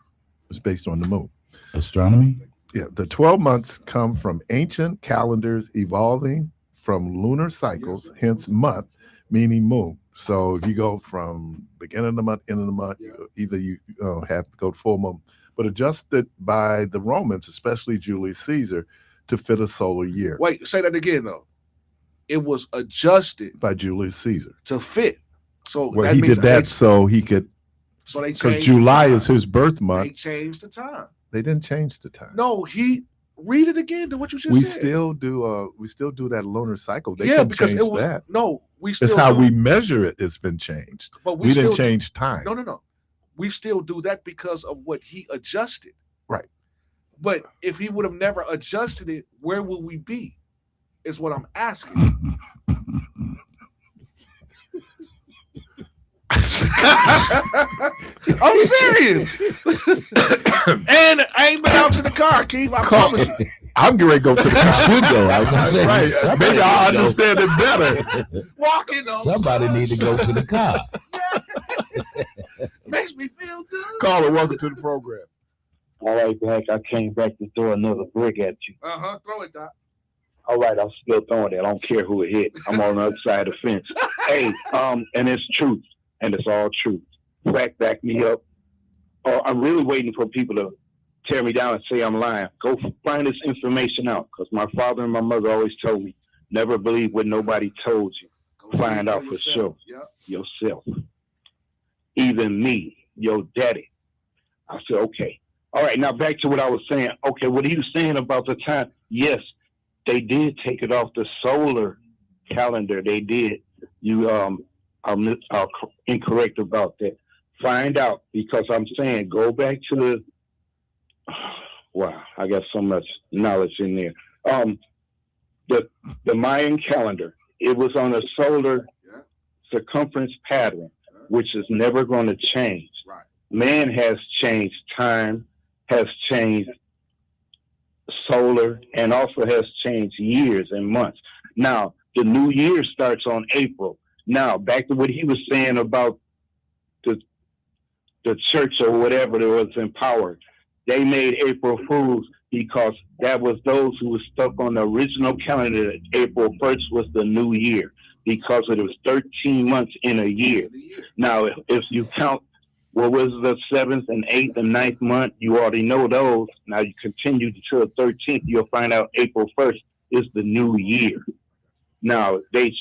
It's based on the moon. Astronomy? Yeah, the 12 months come from ancient calendars evolving from lunar cycles, hence month, meaning moon. So if you go from beginning of the month, end of the month, either you have to go full moon, but adjusted by the Romans, especially Julius Caesar, to fit a solar year. Wait, say that again though. It was adjusted by Julius Caesar to fit. So well, he did that so he could. So they because July is his birth month. They changed the time. They didn't change the time. No, read it again to what you just said. We still do that lunar cycle. They couldn't change that. No, we still it's how we measure it. It's been changed. But we didn't change time. No. We still do that because of what he adjusted. Right. But if he would have never adjusted it, where would we be? Is what I'm asking. I'm serious. And I ain't been out to the car, Keith. I promise you. I'm getting ready to go to the car. You should go. I was gonna say, right. Maybe I'll understand it better. Walking on somebody need to go to the car. Makes me feel good. Caller, welcome to the program. All right, Black. I came back to throw another brick at you. Throw it, Doc. All right, I'm still throwing it. I don't care who it hit. I'm on the other side of the fence. Hey, and it's truth. And it's all truth. Fact, back me up. I'm really waiting for people to tear me down and say I'm lying. Go find this information out, because my father and my mother always told me, never believe what nobody told you. Find out for sure. Yourself. Even me, your daddy. I said, okay. All right, now back to what I was saying. Okay, what he was saying about the time. Yes, they did take it off the solar calendar. They did. I'm incorrect about that. Find out, because I'm saying go back to the. Wow, I got so much knowledge in there. The Mayan calendar. It was on a solar circumference pattern, which is never going to change. Right. Man has changed time, has changed solar, and also has changed years and months. Now the new year starts on April. Now, back to what he was saying about the church or whatever that was in power. They made April Fools because that was those who were stuck on the original calendar. April 1st was the new year because it was 13 months in a year. Now, if you count what was the 7th and 8th and 9th month, you already know those. Now, you continue to the 13th, you'll find out April 1st is the new year. Now,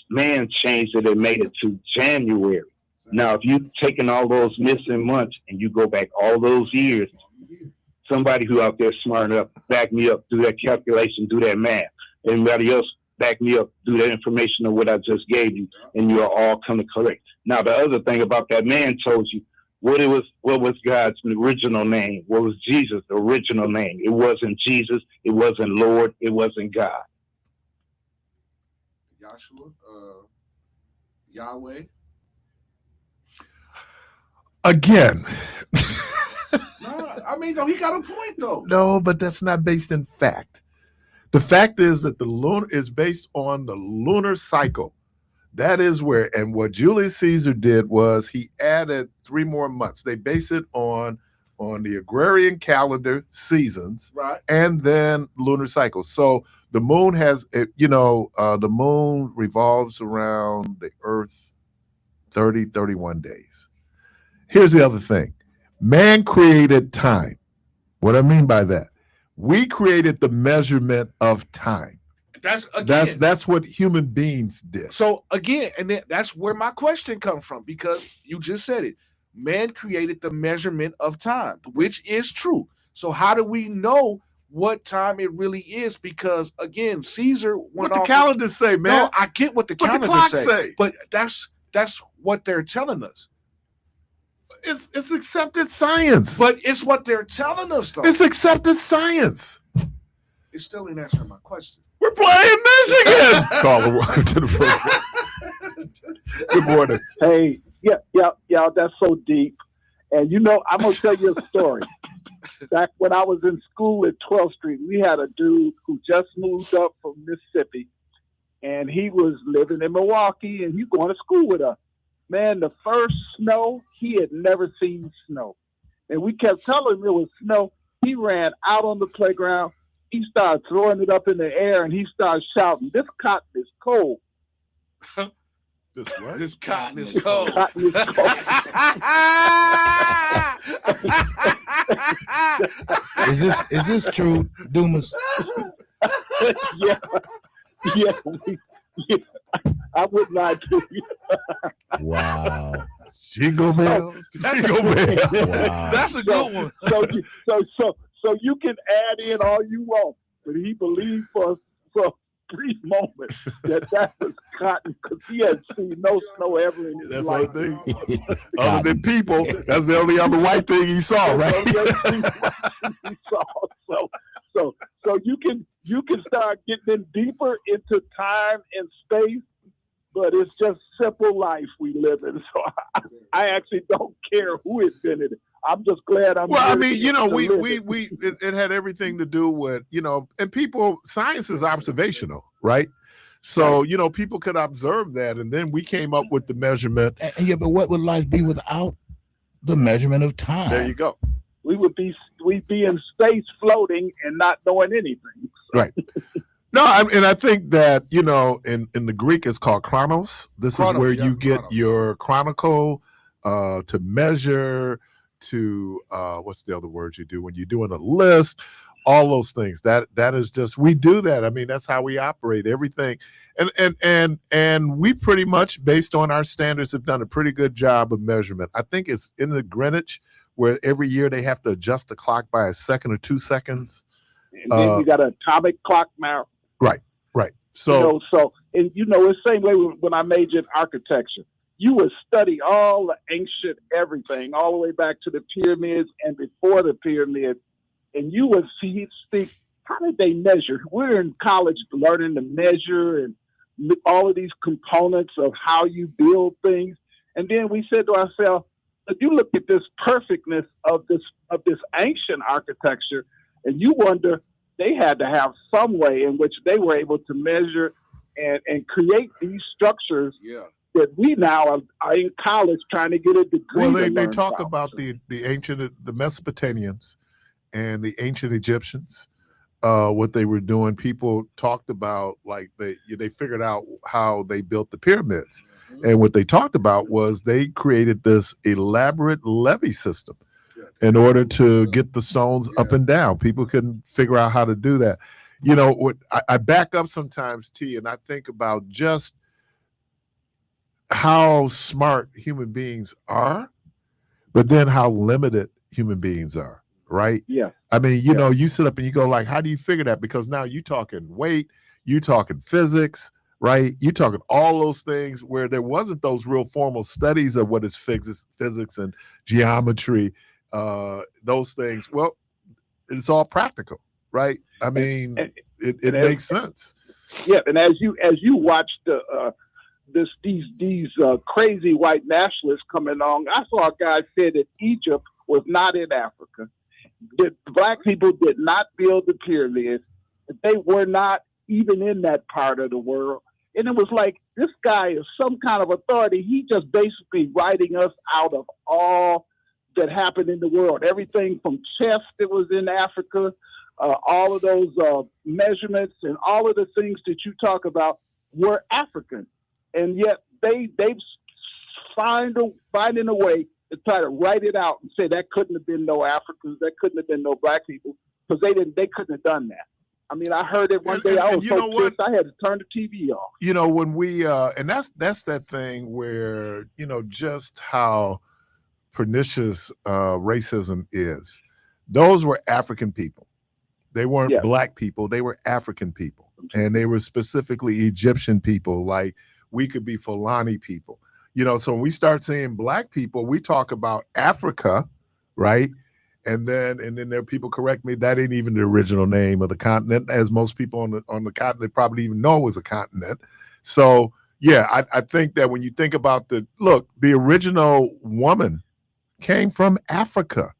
man changed it and made it to January. Now, if you've taken all those missing months and you go back all those years, somebody who out there smart enough, back me up, do that calculation, do that math. Anybody else, back me up, do that information of what I just gave you, and you are all coming correct. Now, the other thing about that man told you, what was God's original name? What was Jesus' original name? It wasn't Jesus. It wasn't Lord. It wasn't God. Joshua, Yahweh. Again. No, I mean, no, he got a point though. No, but that's not based in fact. The fact is that the lunar is based on the lunar cycle. That is where, and what Julius Caesar did was he added 3 more months. They base it on the agrarian calendar seasons, right, and then lunar cycles. So the moon has, the moon revolves around the Earth 30, 31 days. Here's the other thing. Man created time. What I mean by that, we created the measurement of time. That's what human beings did. So again, and then that's where my question comes from, because you just said it. Man created the measurement of time, which is true. So how do we know what time it really is? Because again, Caesar went What the off calendar say, man? No, I get what the What the calendar clock say, say. but that's what they're telling us. It's accepted science. But it's what they're telling us, though. It's accepted science. It still ain't answering my question. We're playing Michigan. Caller, welcome to the program. Good morning. Hey, yeah, that's so deep. And you know, I'm gonna tell you a story. Back when I was in school at 12th Street, we had a dude who just moved up from Mississippi, and he was living in Milwaukee, and he going to school with us. Man, the first snow, he had never seen snow. And we kept telling him it was snow. He ran out on the playground. He started throwing it up in the air, and he started shouting, "This cotton is cold." This what? This cotton is cold. Cotton is cold. Is this true, Dumas? yeah. I would not do you. Wow. Jingle bells. Jingle bells. Wow. That's a good one. So you can add in all you want, but he believed for a brief moment that was cotton, because he had seen no snow ever in his life. Other than people, that's the only other white thing he saw, right? He saw. So you can start getting in deeper into time and space, but it's just simple life we live in. So I actually don't care who invented it. I'm just glad I'm. Well, I mean, you know, it had everything to do with, you know, and people, science is observational, right? So, you know, people could observe that, and then we came up with the measurement. Yeah, but what would life be without the measurement of time? There you go. We'd be in space floating and not knowing anything. So. Right. No, I think that, you know, in the Greek it's called chronos. This is where you get your chronicle to measure, to what's the other word you do when you're doing a list, all those things. That is just, we do that. I mean, that's how we operate everything. And we pretty much, based on our standards, have done a pretty good job of measurement. I think it's in the Greenwich, where every year they have to adjust the clock by a second or 2 seconds. And then you got an atomic clock now. Right. So, and you know, it's the same way when I majored in architecture. You would study all the ancient everything, all the way back to the pyramids and before the pyramids, and you would think, how did they measure? We're in college learning to measure and all of these components of how you build things, and then we said to ourselves, if you look at this perfectness of this ancient architecture, and you wonder, they had to have some way in which they were able to measure and create these structures that we now are in college trying to get a degree. Well, they talk about the ancient, the Mesopotamians and the ancient Egyptians, what they were doing. People talked about, like, they figured out how they built the pyramids. And what they talked about was they created this elaborate levee system in order to get the stones up and down. People couldn't figure out how to do that. You know, I back up sometimes, T, and I think about just how smart human beings are, but then how limited human beings are, right? Yeah. I mean, you know, you sit up and you go like, how do you figure that? Because now you're talking weight, you're talking physics, right? You're talking all those things where there wasn't those real formal studies of what is physics and geometry, those things. Well, it's all practical, right? I mean, it makes sense. Yeah, and as you watch these crazy white nationalists coming along, I saw a guy said that Egypt was not in Africa. That black people did not build the pyramids. They were not even in that part of the world. And it was like, this guy is some kind of authority. He just basically writing us out of all that happened in the world. Everything from chess that was in Africa, all of those measurements and all of the things that you talk about were African. And yet they've finding a way to try to write it out and say that couldn't have been no Africans, that couldn't have been no black people, because they couldn't have done that. I mean, I heard it one day. I was so pissed, I had to turn the TV off. You know, when we and that's that thing where, you know, just how pernicious racism is. Those were African people. They weren't black people. They were African people, and they were specifically Egyptian people. Like, we could be Fulani people. You know, so when we start saying black people, we talk about Africa, right? And then there are people correct me, that ain't even the original name of the continent, as most people on the continent probably even know it was a continent. So yeah, I think that when you think about the original woman came from Africa.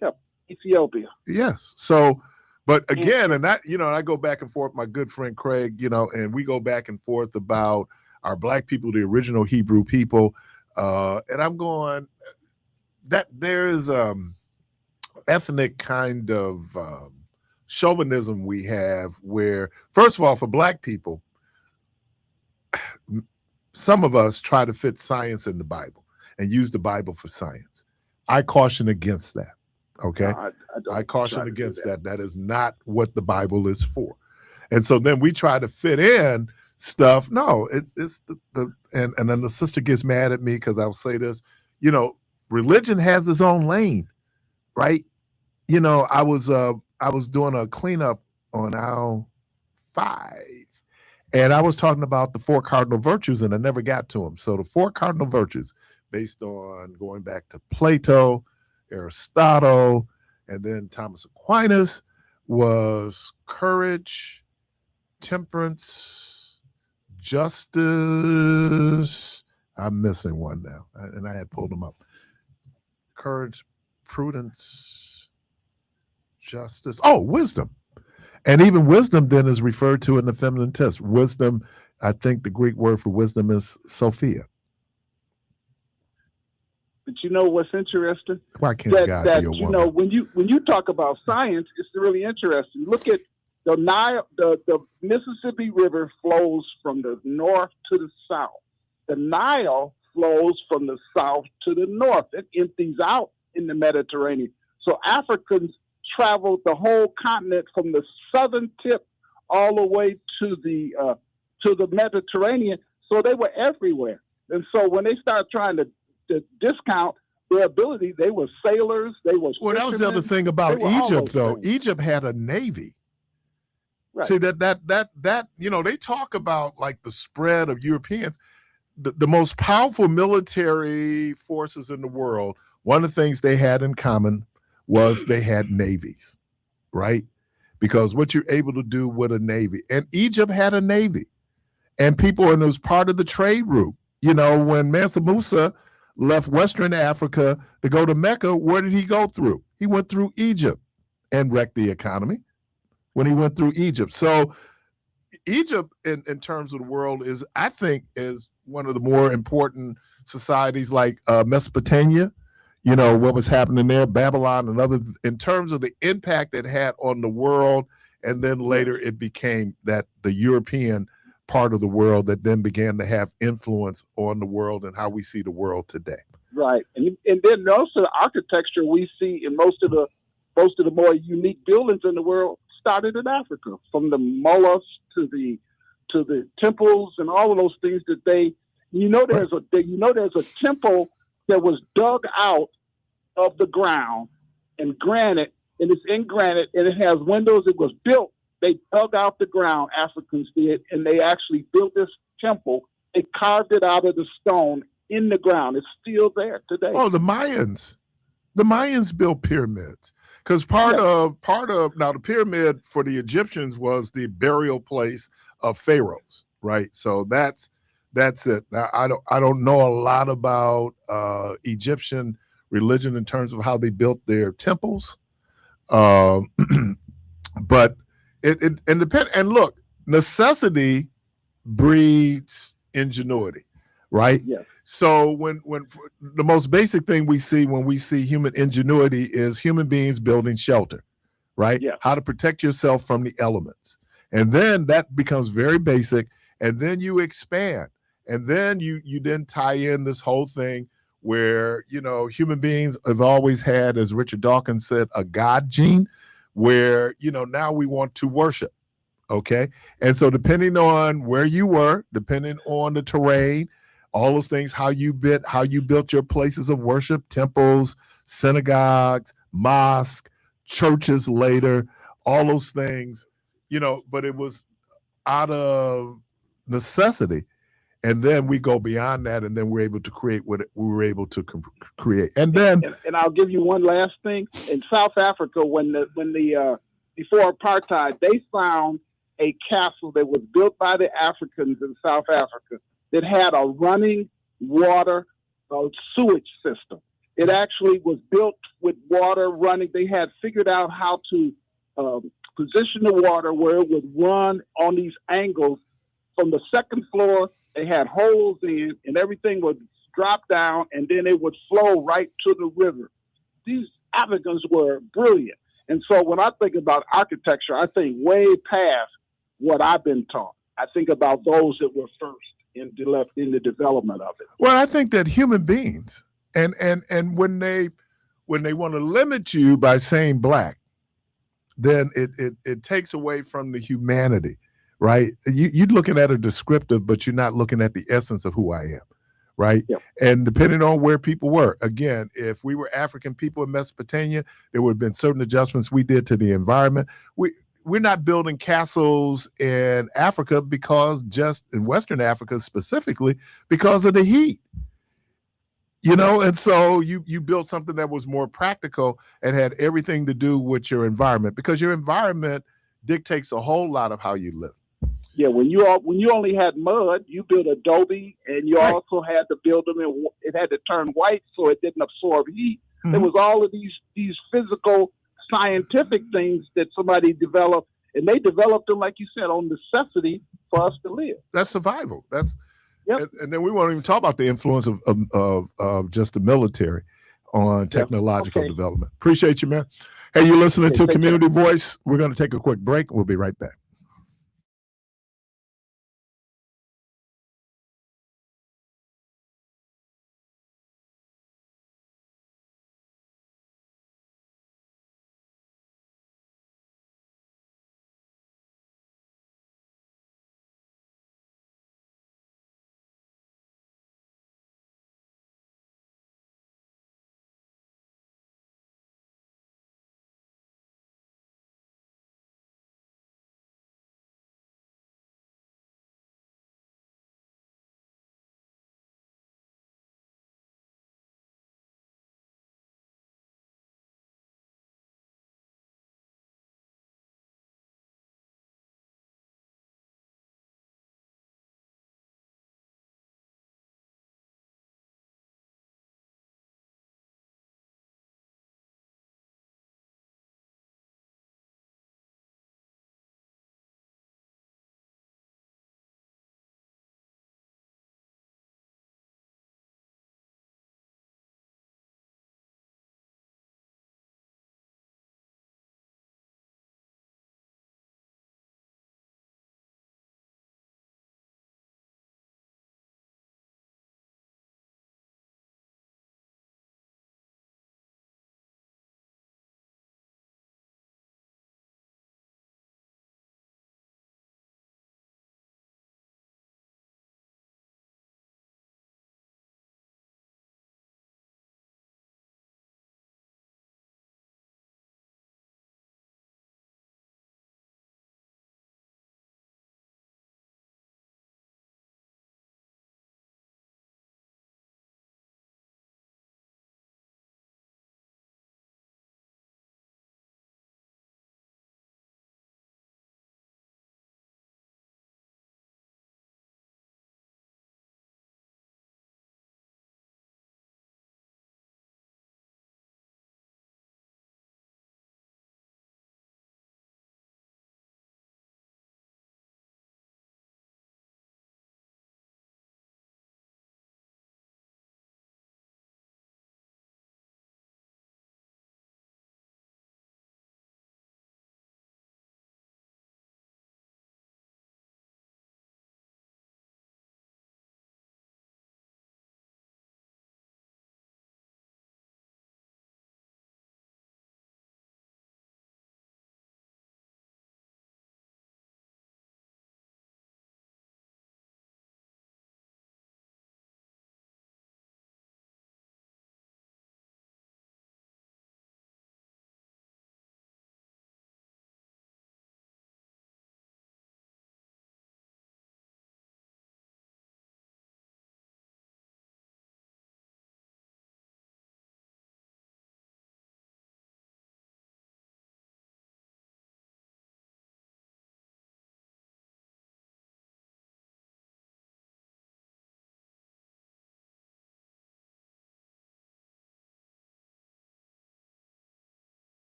Yep, Ethiopia. Yes. So, but again, and that, you know, I go back and forth, my good friend Craig, you know, and we go back and forth about our black people, the original Hebrew people. And I'm going, that there's ethnic kind of chauvinism we have where, first of all, for black people, some of us try to fit science in the Bible and use the Bible for science. I caution against that. Okay. No, I caution against that. That is not what the Bible is for. And so then we try to fit in stuff. No, it's and then the sister gets mad at me because I'll say this, you know, religion has its own lane, right? You know, I was doing a cleanup on aisle 5, and I was talking about the 4 cardinal virtues, and I never got to them. So the 4 cardinal virtues, based on going back to Plato, Aristotle, and then Thomas Aquinas, was courage, temperance, justice. I'm missing one now, and I had pulled them up. Courage, prudence, justice. Oh, wisdom. And even wisdom then is referred to in the feminine tense. Wisdom, I think the Greek word for wisdom is Sophia. But you know what's interesting? Why can't God be a woman? You know, when you talk about science, it's really interesting. Look at the Nile, the Mississippi River flows from the north to the south. The Nile flows from the south to the north. It empties out in the Mediterranean. So Africans traveled the whole continent from the southern tip all the way to the Mediterranean. So they were everywhere. And so when they started trying to discount their ability, they were sailors. They were well. That was the other thing about Egypt, though. Egypt had a navy. Right. See that you know, they talk about like the spread of Europeans. The most powerful military forces in the world, one of the things they had in common was they had navies, right? Because what you're able to do with a navy, and Egypt had a navy, and people, and it was part of the trade route. You know, when Mansa Musa left Western Africa to go to Mecca, where did he go through? He went through Egypt and wrecked the economy when he went through Egypt. So Egypt, in terms of the world, is, I think, is one of the more important societies, like Mesopotamia. You know, what was happening there, Babylon and others, in terms of the impact it had on the world. And then later it became that the European part of the world that then began to have influence on the world and how we see the world today. Right. And then also the architecture we see in most of the more unique buildings in the world started in Africa, from the mullahs to the temples and all of those things that there's a temple that was dug out of the ground and granite, and it's in granite, and it has windows. It was built. They dug out the ground, Africans did, and they actually built this temple. They carved it out of the stone in the ground. It's still there today. Oh, the Mayans built pyramids, because part of now the pyramid for the Egyptians was the burial place of pharaohs, right? So that's it. Now, I don't know a lot about Egyptian religion in terms of how they built their temples, but it depends. And look, necessity breeds ingenuity, right? Yes. So when the most basic thing we see when we see human ingenuity is human beings building shelter, right? Yeah. How to protect yourself from the elements, and then that becomes very basic, and then you expand. And then you then tie in this whole thing where, human beings have always had, as Richard Dawkins said, a God gene, where, now we want to worship. Okay. And so depending on where you were, depending on the terrain, all those things, how you built your places of worship, temples, synagogues, mosques, churches later, all those things, but it was out of necessity. And then we go beyond that, and then we're able to create what we were able to create. And then, and I'll give you one last thing. In South Africa, when the before apartheid, they found a castle that was built by the Africans in South Africa that had a running water sewage system. It actually was built with water running. They had figured out how to position the water where it would run on these angles from the second floor. They had holes in, and everything would drop down, and then it would flow right to the river. These Africans were brilliant. And so when I think about architecture, I think way past what I've been taught. I think about those that were first in the development of it. Well, I think that human beings, and when they want to limit you by saying black, then it takes away from the humanity. Right? You're looking at a descriptive, but you're not looking at the essence of who I am, right? Yep. And depending on where people were, again, if we were African people in Mesopotamia, there would have been certain adjustments we did to the environment. We're not building castles in Africa just in Western Africa specifically, because of the heat. And so you built something that was more practical and had everything to do with your environment, because your environment dictates a whole lot of how you live. Yeah, when you only had mud, you built adobe, and you also had to build them in. It had to turn white so it didn't absorb heat. Mm-hmm. There was all of these physical, scientific things that somebody developed, and they developed them, like you said, on necessity for us to live. That's survival. Yep. And then we won't even talk about the influence of just the military on technological development. Appreciate you, man. Hey, you're listening to Community Voice. We're going to take a quick break. We'll be right back.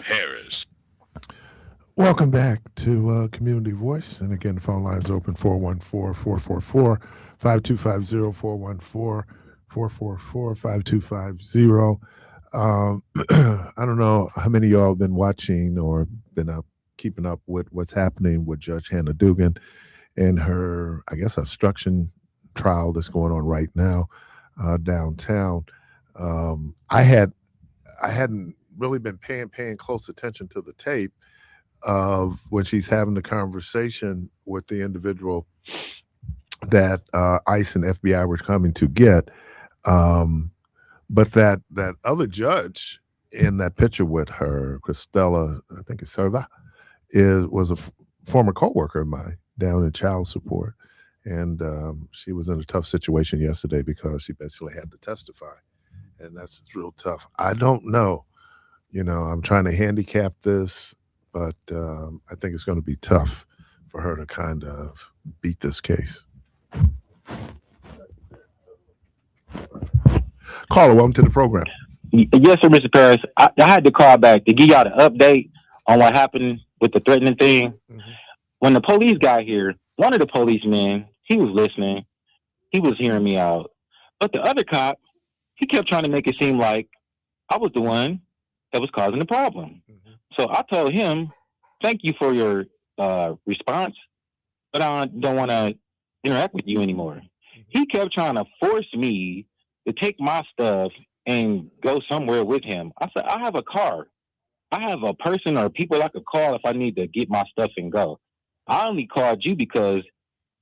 Parris. Welcome back to Community Voice. And again, the phone line's open 414-444-5250, 414-444-5250. I don't know how many of y'all have been watching or been keeping up with what's happening with Judge Hannah Dugan and her, I guess, obstruction trial that's going on right now downtown. I hadn't really been paying close attention to the tape of when she's having the conversation with the individual that ICE and FBI were coming to get. But that other judge in that picture with her, Cristela, I think it's Serva, was a former co-worker of mine down in child support. And she was in a tough situation yesterday because she basically had to testify. And that's real tough. I don't know. I'm trying to handicap this, but I think it's going to be tough for her to kind of beat this case. Caller, welcome to the program. Yes, sir, Mr. Parris. I had to call back to give y'all the update on what happened with the threatening thing. Mm-hmm. When the police got here, one of the policemen, he was listening. He was hearing me out. But the other cop, he kept trying to make it seem like I was the one that was causing the problem. Mm-hmm. So I told him, thank you for your response, but I don't want to interact with you anymore. Mm-hmm. He kept trying to force me to take my stuff and go somewhere with him. I said, I have a car. I have a person or people I could call if I need to get my stuff and go. I only called you because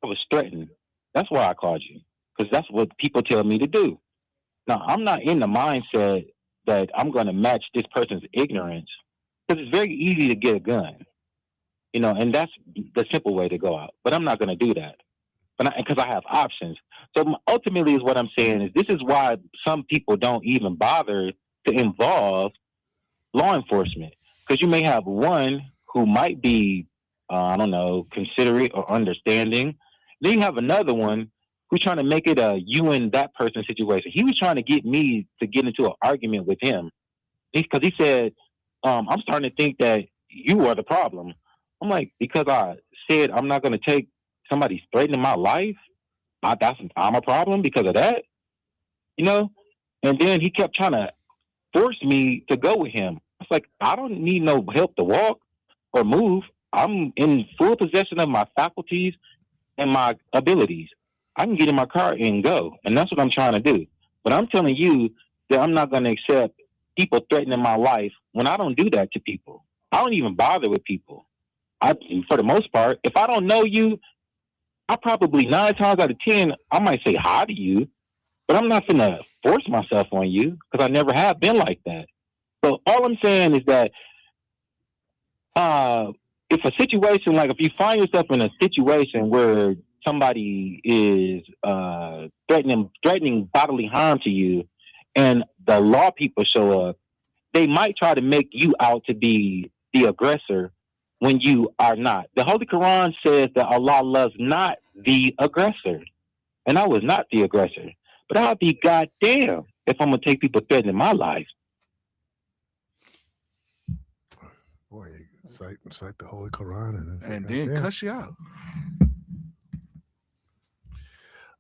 I was threatened. That's why I called you, because that's what people tell me to do. Now, I'm not in the mindset that I'm going to match this person's ignorance, because it's very easy to get a gun, and that's the simple way to go out. But I'm not going to do that, because I have options. So ultimately is what I'm saying is this is why some people don't even bother to involve law enforcement, because you may have one who might be, considerate or understanding. Then you have another one who's trying to make it a you and that person situation. He was trying to get me to get into an argument with him because he said, I'm starting to think that you are the problem. I'm like, because I said I'm not going to take somebody threatening my life. I'm a problem because of that, And then he kept trying to force me to go with him. It's like, I don't need no help to walk or move. I'm in full possession of my faculties and my abilities. I can get in my car and go. And that's what I'm trying to do. But I'm telling you that I'm not going to accept people threatening my life when I don't do that to people. I don't even bother with people. For the most part, if I don't know you, I probably 9 times out of 10, I might say hi to you, but I'm not going to force myself on you because I never have been like that. So all I'm saying is that if a situation, like if you find yourself in a situation where somebody is threatening bodily harm to you and the law people show up, they might try to make you out to be the aggressor when you are not. The Holy Quran says that Allah loves not the aggressor. And I was not the aggressor. But I'll be goddamn if I'm going to take people threatening my life. Boy, cite the Holy Quran and then cuss you out.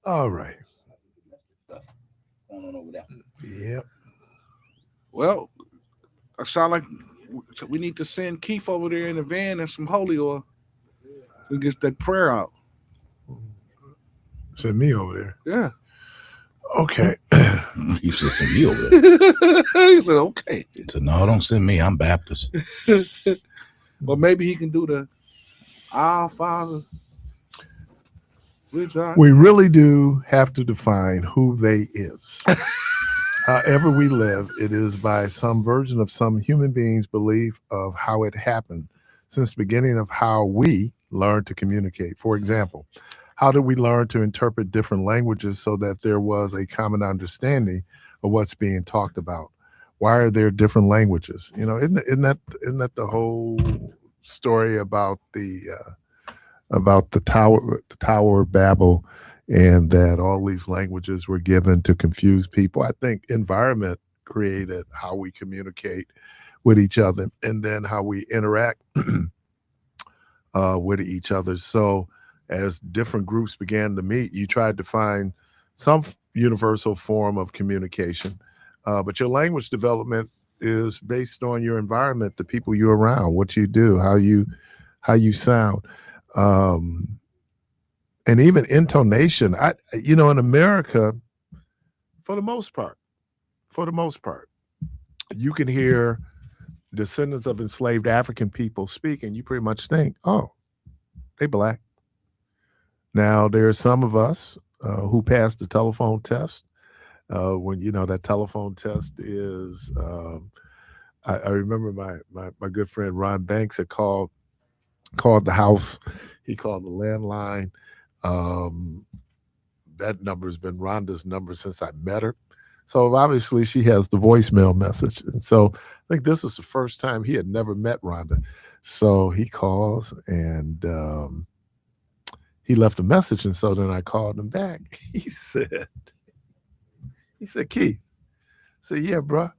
All right. Going on over there. Yep. Well, I sound like we need to send Keith over there in the van and some holy oil to get that prayer out. Send me over there. Yeah. Okay. You should send me over there. He said, okay. He said, no, don't send me. I'm Baptist. Well, maybe he can do the Our Father. We really do have to define who they is. However we live, it is by some version of some human being's belief of how it happened since the beginning of how we learned to communicate. For example, how did we learn to interpret different languages so that there was a common understanding of what's being talked about? Why are there different languages? Isn't that the whole story about the Tower of Babel, and that all these languages were given to confuse people? I think environment created how we communicate with each other, and then how we interact with each other. So as different groups began to meet, you tried to find some universal form of communication. But your language development is based on your environment, the people you're around, what you do, how you sound. And even intonation. In America, for the most part, you can hear descendants of enslaved African people speak, and you pretty much think, oh, they black. Now, there are some of us who passed the telephone test. When that telephone test is, I remember my good friend Ron Banks had called the house. He called the landline. That number's been Rhonda's number since I met her. So obviously she has the voicemail message. And so I think this was the first time he had never met Rhonda. So he calls and he left a message. And so then I called him back. He said, Keith. I said, yeah, bro.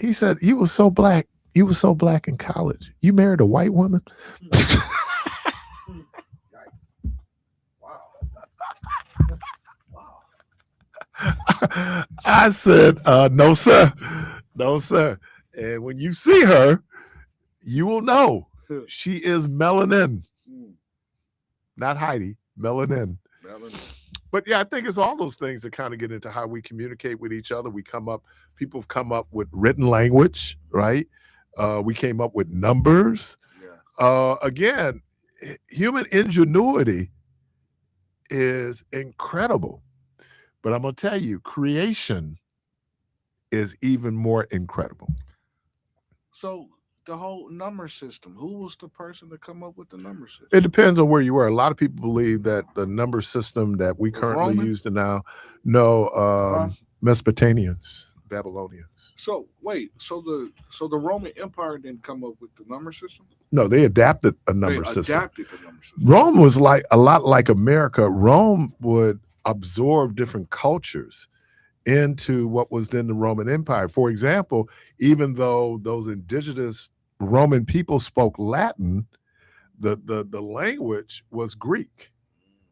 He said, you were so black. You were so black in college. You married a white woman? I said, no, sir. No, sir. And when you see her, you will know she is melanin. Not Heidi, melanin. But yeah, I think it's all those things that kind of get into how we communicate with each other. People have come up with written language, right? We came up with numbers. Yeah. Again, human ingenuity is incredible. But I'm going to tell you, creation is even more incredible. So the whole number system, who was the person to come up with the number system? It depends on where you were. A lot of people believe that the number system that we currently use now, Mesopotamians, Babylonians. So wait, so the Roman Empire didn't come up with the number system? No, they adapted a number system. Adapted the number system. Rome was like a lot like America. Rome would absorb different cultures into what was then the Roman Empire. For example, even though those indigenous Roman people spoke Latin, the language was Greek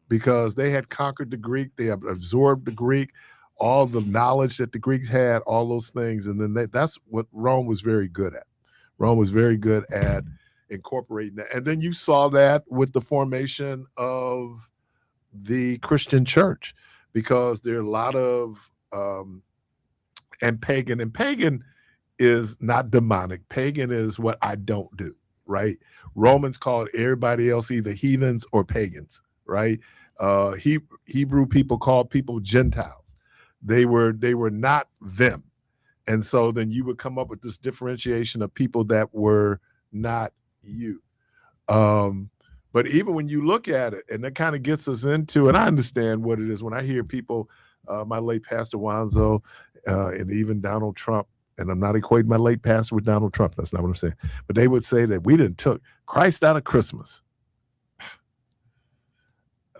because they had conquered the Greek, they had absorbed the Greek, all the knowledge that the Greeks had, all those things. And then that's what Rome was very good at. Rome was very good at incorporating that. And then you saw that with the formation of the Christian church, because there are a lot of and pagan is not demonic. Pagan is what I don't do, right? Romans called everybody else either heathens or pagans, right? Hebrew people called people Gentiles. They were not them. And so then you would come up with this differentiation of people that were not you. But even when you look at it, and that kind of gets us into, and I understand what it is when I hear people, my late pastor Wanzo, and even Donald Trump, and I'm not equating my late pastor with Donald Trump. That's not what I'm saying. But they would say that we didn't took Christ out of Christmas.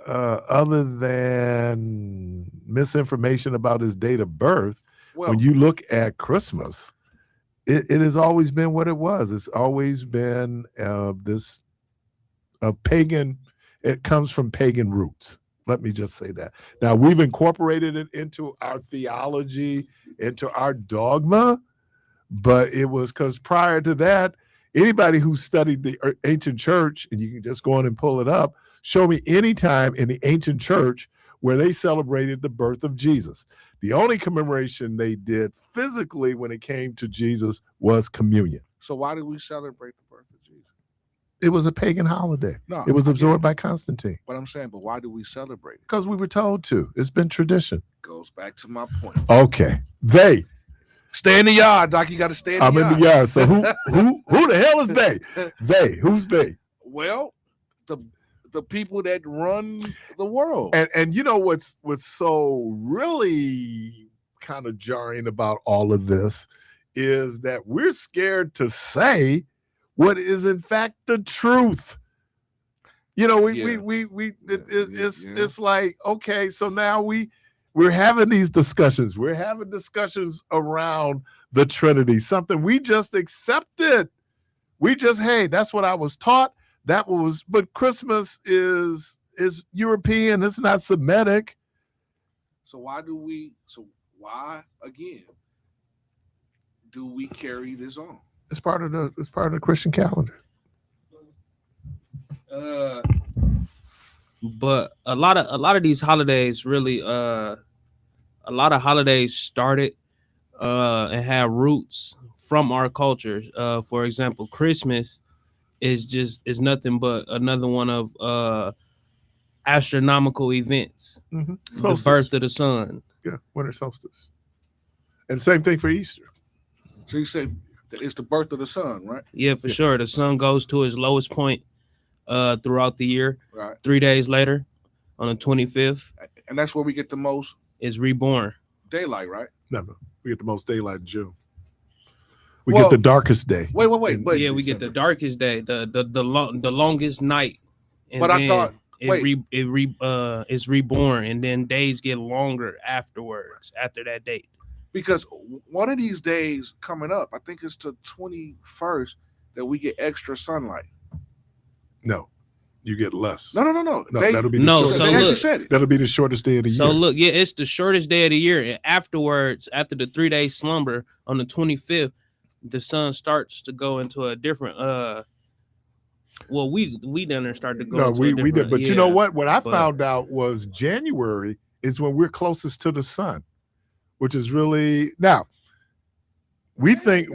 Other than misinformation about his date of birth, when you look at Christmas, it has always been what it was. It's always been this pagan. It comes from pagan roots. Let me just say that. Now, we've incorporated it into our theology, into our dogma, but it was because prior to that, anybody who studied the ancient church, and you can just go on and pull it up, show me any time in the ancient church where they celebrated the birth of Jesus. The only commemoration they did physically when it came to Jesus was communion. So why did we celebrate the birth of Jesus? It was a pagan holiday. No, it was absorbed by Constantine. But I'm saying, but why do we celebrate it? Because we were told to. It's been tradition. Goes back to my point. Okay. They. Stay in the yard, Doc. You got to stay in the yard. I'm in the yard. So who the hell is they? They. Who's they? Well, the people that run the world. And you know what's so really kind of jarring about all of this is that we're scared to say what is in fact the truth. You know, it's like, okay, so now we're having these discussions. We're having discussions around the Trinity, something we just accepted. We just, hey, that's what I was taught. But Christmas is European. It's not Semitic. So why again do we carry this on? It's part of the Christian calendar. But a lot of these holidays really, a lot of holidays started and have roots from our culture. For example, Christmas is nothing but another one of astronomical events. Mm-hmm. The birth of the sun. Yeah, winter solstice. And same thing for Easter. So you say it's the birth of the sun, right? Yeah, for sure. The sun goes to its lowest point throughout the year. Right. 3 days later, on the 25th. And that's where we get the most is reborn. Daylight, right? No. We get the most daylight in June. We get the darkest day. Wait. But we get the darkest day, the longest night. And but I thought it's reborn, and then days get longer afterwards, after that date. Because one of these days coming up, I think it's the 21st, that we get extra sunlight. No, you get less. No. That'll be that'll be the shortest day of the year. So look, it's the shortest day of the year, and afterwards, after the 3 day slumber on the 25th, the sun starts to go into a different. Well, we done started to go. No, into we did, but you know what? What I but- found out was January is when we're closest to the sun, which is really now. We think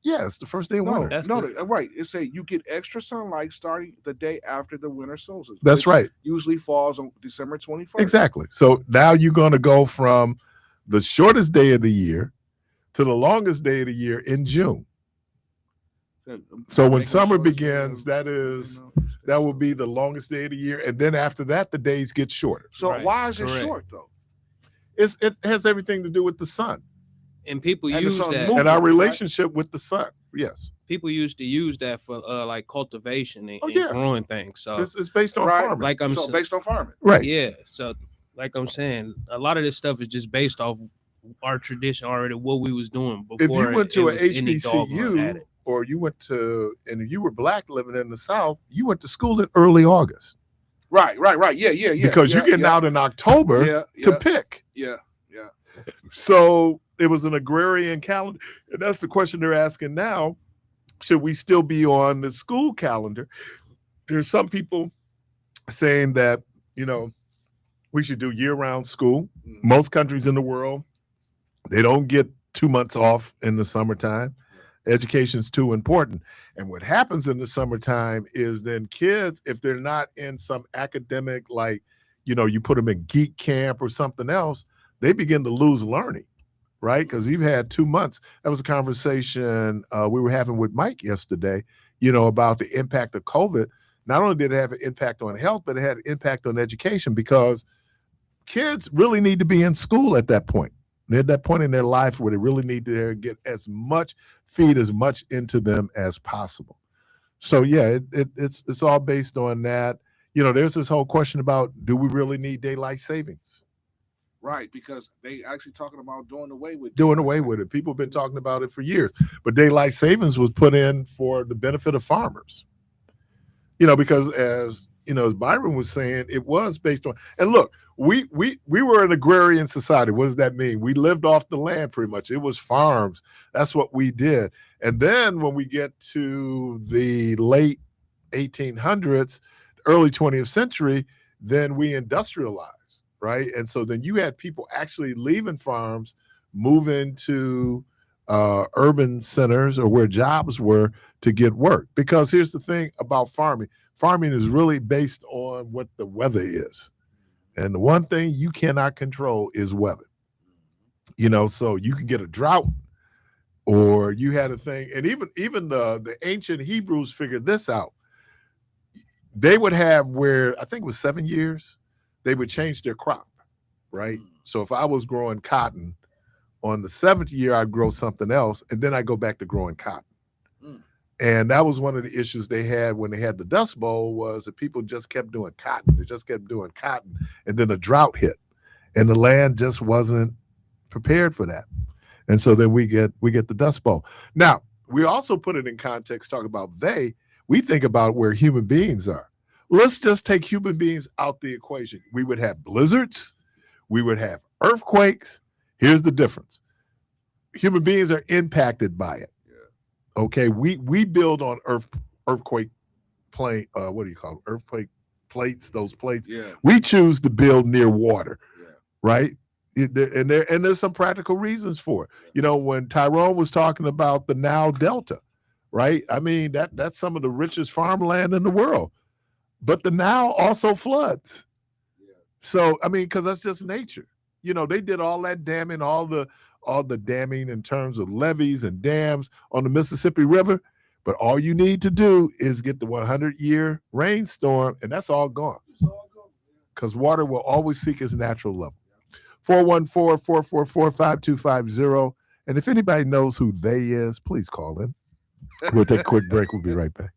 it's the first day of winter. Right. It's you get extra sunlight starting the day after the winter solstice. That's right. Usually falls on December 21st. Exactly. So now you're going to go from the shortest day of the year to the longest day of the year in June. So when summer begins, that will be the longest day of the year, and then after that, the days get shorter. So why is it short though? It has everything to do with the sun. And people use that, and our relationship with the sun. Yes, people used to use that for like cultivation and growing things. So it's based on farming. Like based on farming, right? Yeah. So like I'm saying, a lot of this stuff is just based off our tradition already, what we was doing before. If you went to an HBCU or you went to, and you were black living in the South, you went to school in early August. Right. Yeah. Because you're getting out in October to pick. Yeah. So it was an agrarian calendar. And that's the question they're asking now. Should we still be on the school calendar? There's some people saying that, we should do year-round school. Most countries in the world, they don't get 2 months off in the summertime. Education is too important. And what happens in the summertime is then kids, if they're not in some academic, like, you put them in geek camp or something else, they begin to lose learning, right? Because you've had 2 months. That was a conversation we were having with Mike yesterday, about the impact of COVID. Not only did it have an impact on health, but it had an impact on education, because kids really need to be in school at that point. They're at that point in their life where they really need to feed as much into them as possible. So yeah, it's all based on that. There's this whole question about, do we really need daylight savings? Right, because they actually talking about doing away with it. People have been talking about it for years, but daylight savings was put in for the benefit of farmers. Because as Byron was saying, it was based on, and look, we were an agrarian society. What does that mean? We lived off the land pretty much. It was farms. That's what we did. And then when we get to the late 1800s, early 20th century, then we industrialized, right? And so then you had people actually leaving farms, moving to urban centers or where jobs were to get work. Because here's the thing about farming. Farming is really based on what the weather is. And the one thing you cannot control is weather. So you can get a drought, or you had a thing. And even the ancient Hebrews figured this out. They would have where, I think it was 7 years, they would change their crop, right? So if I was growing cotton, on the 7th year, I'd grow something else, and then I go back to growing cotton. And that was one of the issues they had when they had the Dust Bowl, was that people just kept doing cotton. They just kept doing cotton, and then a drought hit, and the land just wasn't prepared for that. And so then we get the Dust Bowl. Now, we also put it in context, talk about they. We think about where human beings are. Let's just take human beings out the equation. We would have blizzards. We would have earthquakes. Here's the difference. Human beings are impacted by it. Yeah. Okay, we build on earthquake plane. What do you call it? Earthquake plates? Those plates. Yeah. We choose to build near water. Yeah. Right. And there's some practical reasons for it. You know, when Tyrone was talking about the Nile Delta, right? I mean, that's some of the richest farmland in the world. But the Nile also floods. Yeah. So, I mean, because that's just nature. You know, they did all that damming, all the damming in terms of levees and dams on the Mississippi River. But all you need to do is get the 100-year rainstorm, and that's all gone. It's all gone. Because water will always seek its natural level. 414-444-5250. And if anybody knows who they is, please call in. We'll take a quick break. We'll be right back.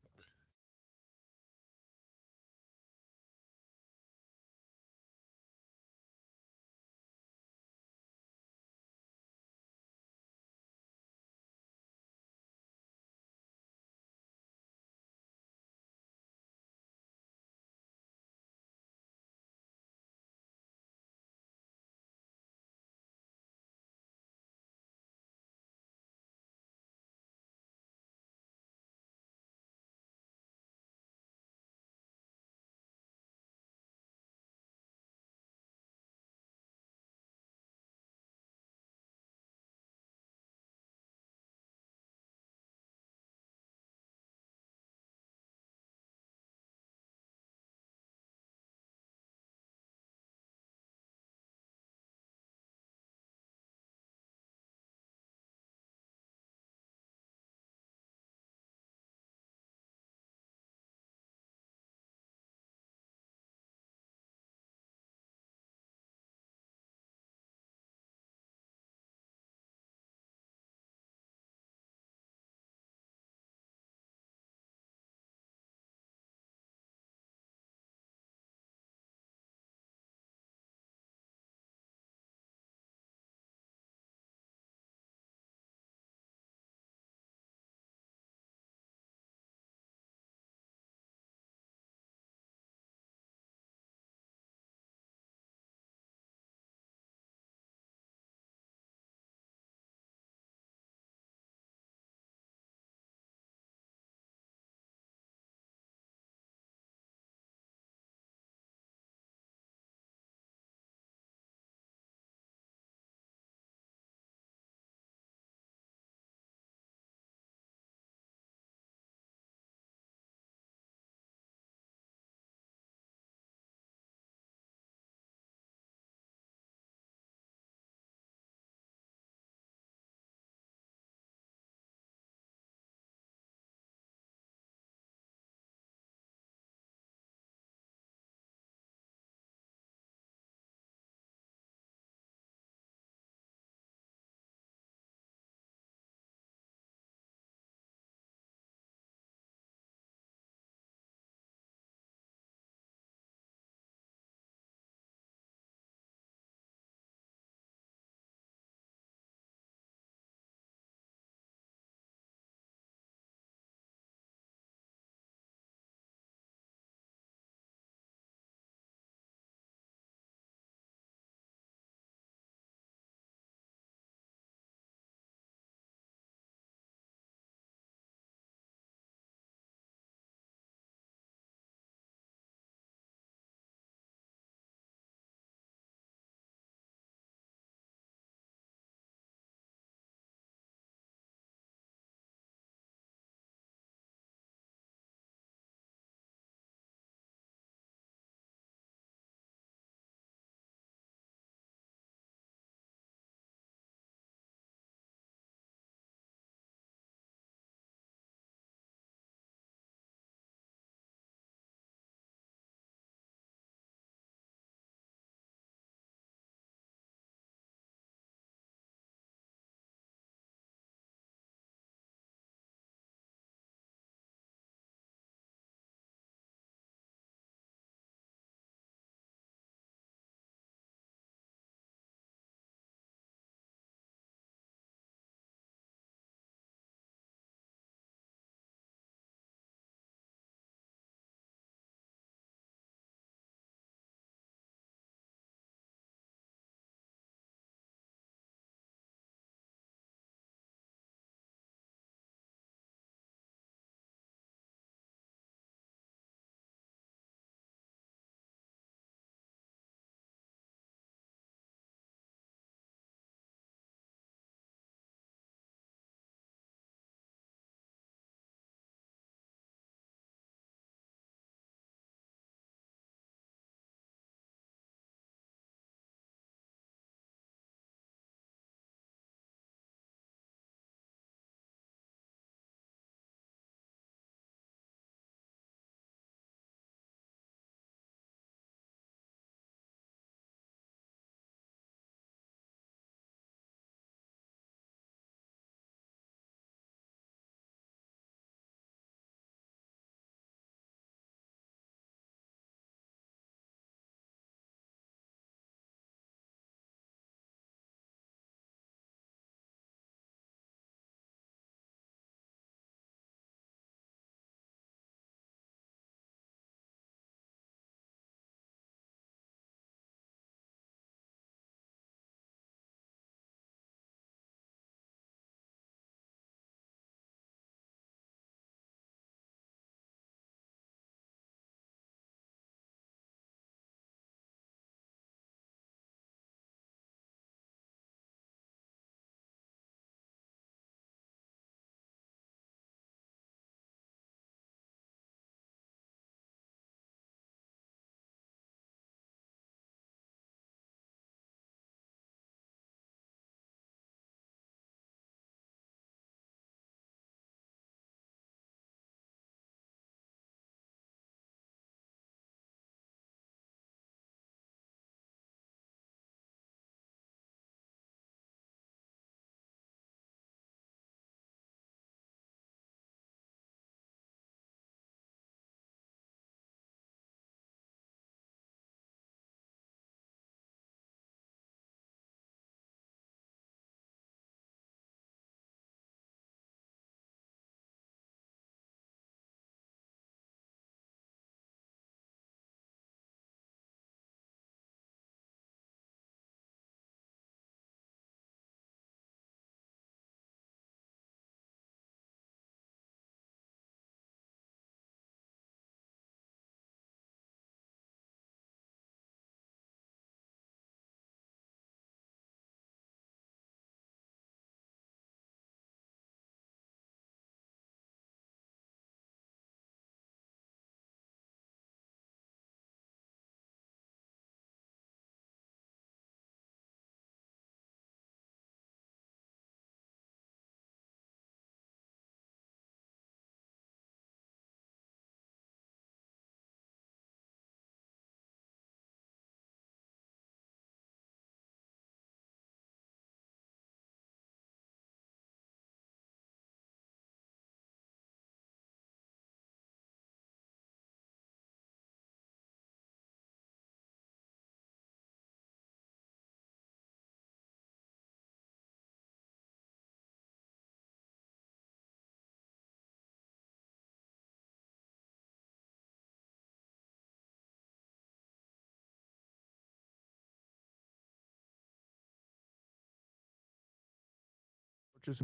torches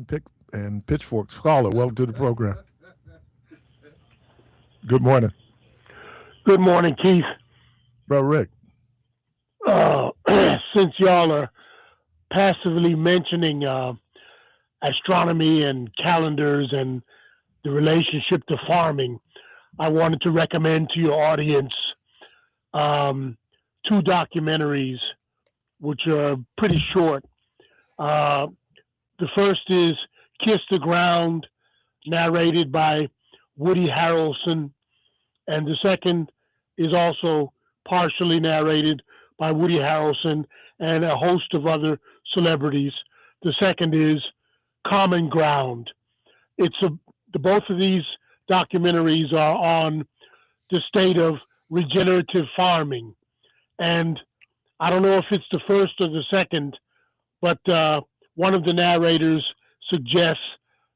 and pitchforks. Caller, welcome to the program. Good morning. Good morning, Keith. Bro, Rick. Since y'all are passively mentioning astronomy and calendars and the relationship to farming, I wanted to recommend to your audience two documentaries, which are pretty short. The first is Kiss the Ground, narrated by Woody Harrelson, and the second is also partially narrated by Woody Harrelson and a host of other celebrities. The second is Common Ground. Both of these documentaries are on the state of regenerative farming, and I don't know if it's the first or the second, but one of the narrators suggests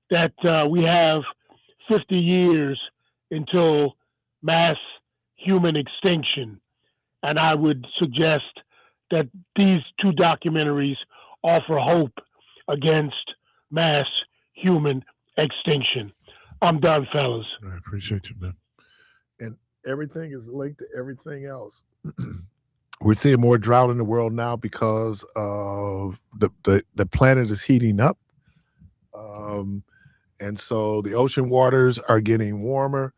that we have 50 years until mass human extinction. And I would suggest that these two documentaries offer hope against mass human extinction. I'm done, fellas. I appreciate you, man. And everything is linked to everything else. We're seeing more drought in the world now because of the planet is heating up. And so the ocean waters are getting warmer.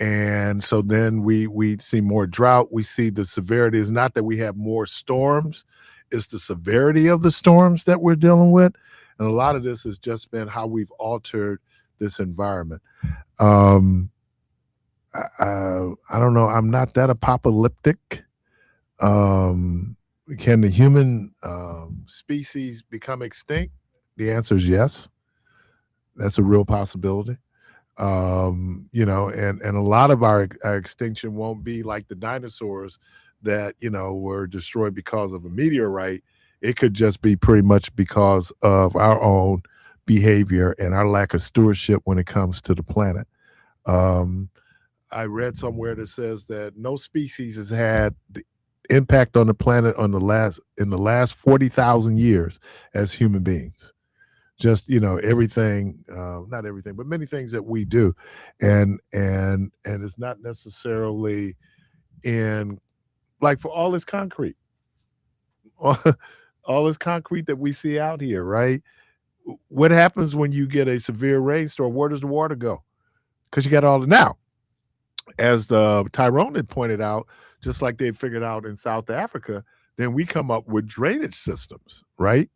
And so then we see more drought. We see the severity is not that we have more storms, it's the severity of the storms that we're dealing with. And a lot of this has just been how we've altered this environment. I don't know. I'm not that apocalyptic. Can the human species become extinct? The answer is yes. That's a real possibility. And a lot of our extinction won't be like the dinosaurs that, were destroyed because of a meteorite. It could just be pretty much because of our own behavior and our lack of stewardship when it comes to the planet. I read somewhere that says that no species has had the impact on the planet in the last 40,000 years as human beings. Just everything, not everything, but many things that we do, and it's not necessarily in like for all this concrete, all this concrete that we see out here, right? What happens when you get a severe rainstorm? Where does the water go? Because you got all the now, as the Tyrone had pointed out, just like they figured out in South Africa, then we come up with drainage systems, right?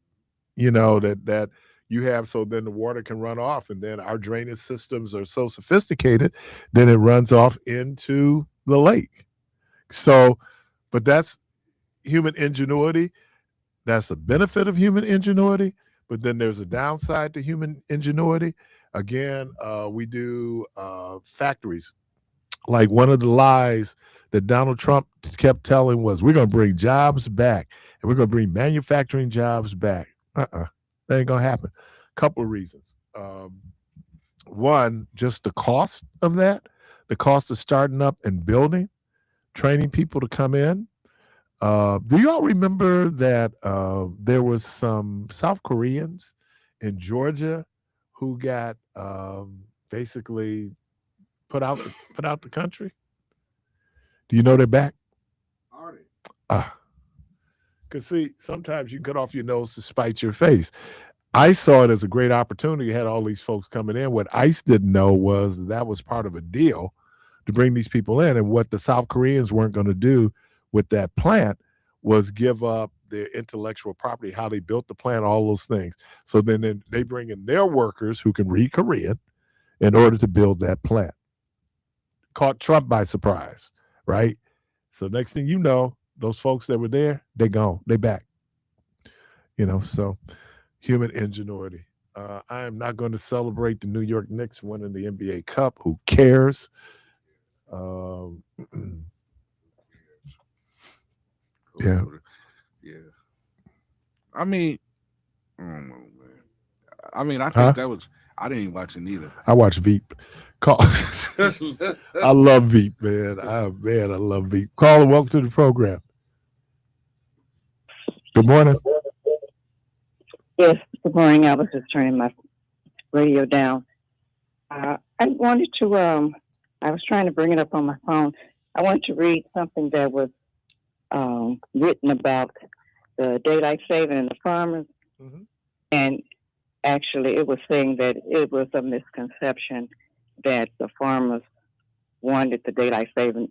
That you have, so then the water can run off, and then our drainage systems are so sophisticated, then it runs off into the lake. So, but that's human ingenuity. That's a benefit of human ingenuity, but then there's a downside to human ingenuity. Again, we do factories. Like one of the lies that Donald Trump kept telling was, we're going to bring jobs back, and we're going to bring manufacturing jobs back. That ain't gonna happen. Couple of reasons. One, just the cost of that, the cost of starting up and building, training people to come in. Do you all remember that there was some South Koreans in Georgia who got basically put out the country? Do you know they're back? Are they? Because see, sometimes you cut off your nose to spite your face. I saw it as a great opportunity. You had all these folks coming in. What ICE didn't know was that was part of a deal to bring these people in. And what the South Koreans weren't going to do with that plant was give up their intellectual property, how they built the plant, all those things. So then they bring in their workers who can read Korean in order to build that plant. Caught Trump by surprise, right? So next thing you know, those folks that were there, they gone. They back. So human ingenuity. I am not going to celebrate the New York Knicks winning the NBA Cup. Who cares? Yeah. I mean, I don't know, man. I mean, I think that was. I didn't even watch it either. I watch Veep. I love Veep, man. I love Veep. Caller, welcome to the program. Good morning. Yes, Good morning. I was just turning my radio down. I wanted to, I was trying to bring it up on my phone. I wanted to read something that was written about the daylight saving and the farmers. Mm-hmm. And actually, it was saying that it was a misconception that the farmers wanted the daylight saving.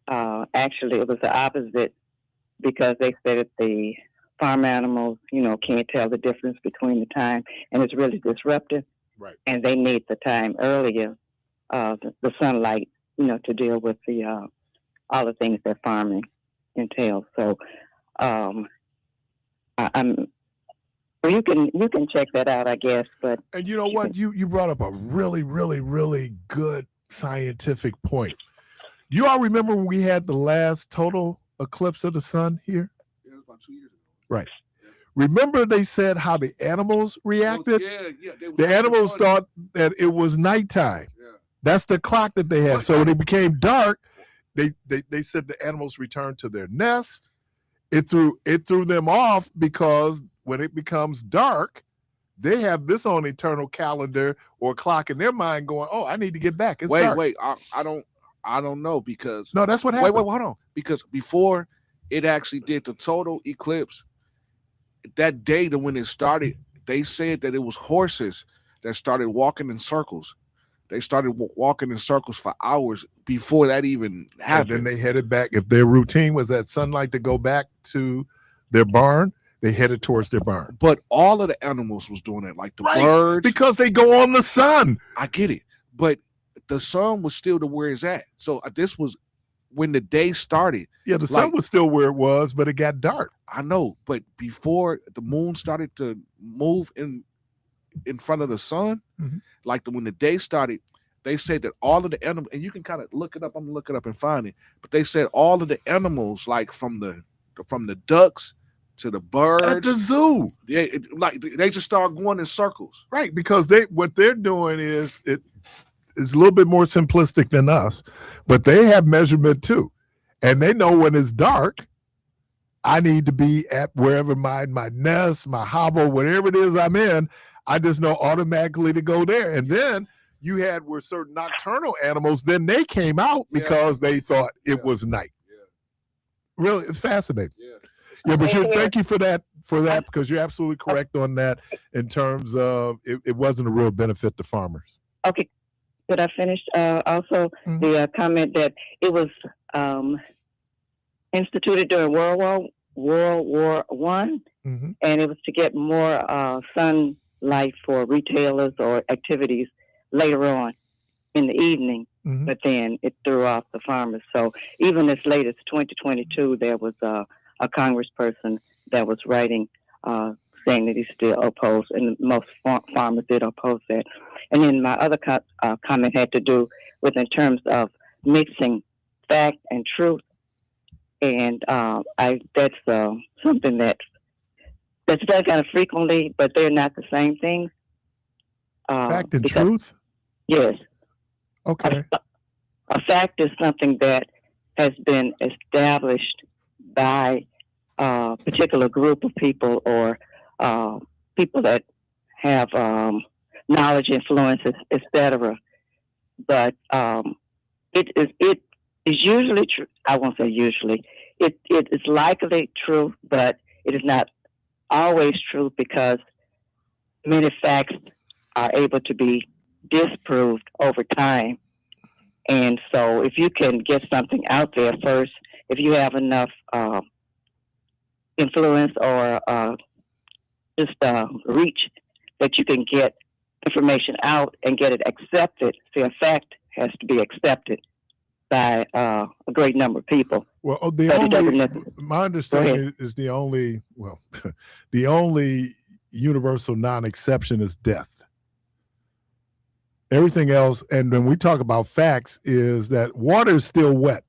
Actually, it was the opposite, because they said that the farm animals, can't tell the difference between the time, and it's really disruptive. Right. And they need the time earlier, the sunlight, to deal with the all the things that farming entails. So, you can check that out, I guess. But and you know what, you brought up a really, really, really good scientific point. You all remember when we had the last total eclipse of the sun here? Yeah, it was about 2 years ago. Right. Remember they said how the animals reacted? The animals thought that it was nighttime. Yeah. That's the clock that they had. So when it became dark, they said the animals returned to their nest. It threw them off, because when it becomes dark, they have this on eternal calendar or clock in their mind going, oh, I need to get back. It's dark. Wait. I don't know, because no, that's what happened. Wait, hold on. Because before it actually did the total eclipse, that day when it started, they said that it was horses that started walking in circles. They started walking in circles for hours before that even happened. And then they headed back. If their routine was at sunlight to go back to their barn, they headed towards their barn. But all of the animals was doing it, like the birds. Because they go on the sun. I get it. But the sun was still to where it's at. So this was when the day started. Yeah, the sun was still where it was, but it got dark. I know, but before the moon started to move in front of the sun, when the day started, they said that all of the animals, and you can kind of look it up. I'm gonna look it up and find it. But they said all of the animals, like from the ducks to the birds at the zoo, they just start going in circles. Right, because what they're doing is it's a little bit more simplistic than us, but they have measurement too. And they know when it's dark, I need to be at wherever my nest, my hovel, whatever it is I'm in, I just know automatically to go there. And then you had where certain nocturnal animals, then they came out because they thought it was night. Yeah. Really fascinating. Yeah, but thank you for that, because you're absolutely correct on that in terms of it wasn't a real benefit to farmers. Okay. Could I finish? Also, the comment that it was instituted during World War I, and it was to get more sunlight for retailers or activities later on in the evening. But then it threw off the farmers. So even as late as 2022, there was a congressperson that was writing saying that he still opposed, and most farmers did oppose that. And then my other comment had to do with in terms of mixing fact and truth, and that's something that's done kind of frequently, but they're not the same thing. Fact and truth? Yes. Okay. A fact is something that has been established by a particular group of people, or people that have knowledge, influences, etc. But it is usually true. I won't say usually. It is likely true, but it is not always true, because many facts are able to be disproved over time. And so if you can get something out there first, if you have enough influence or just reach that you can get information out and get it accepted. See, a fact has to be accepted by a great number of people. Well, my understanding is the only universal non-exception is death. Everything else, and when we talk about facts, is that water is still wet.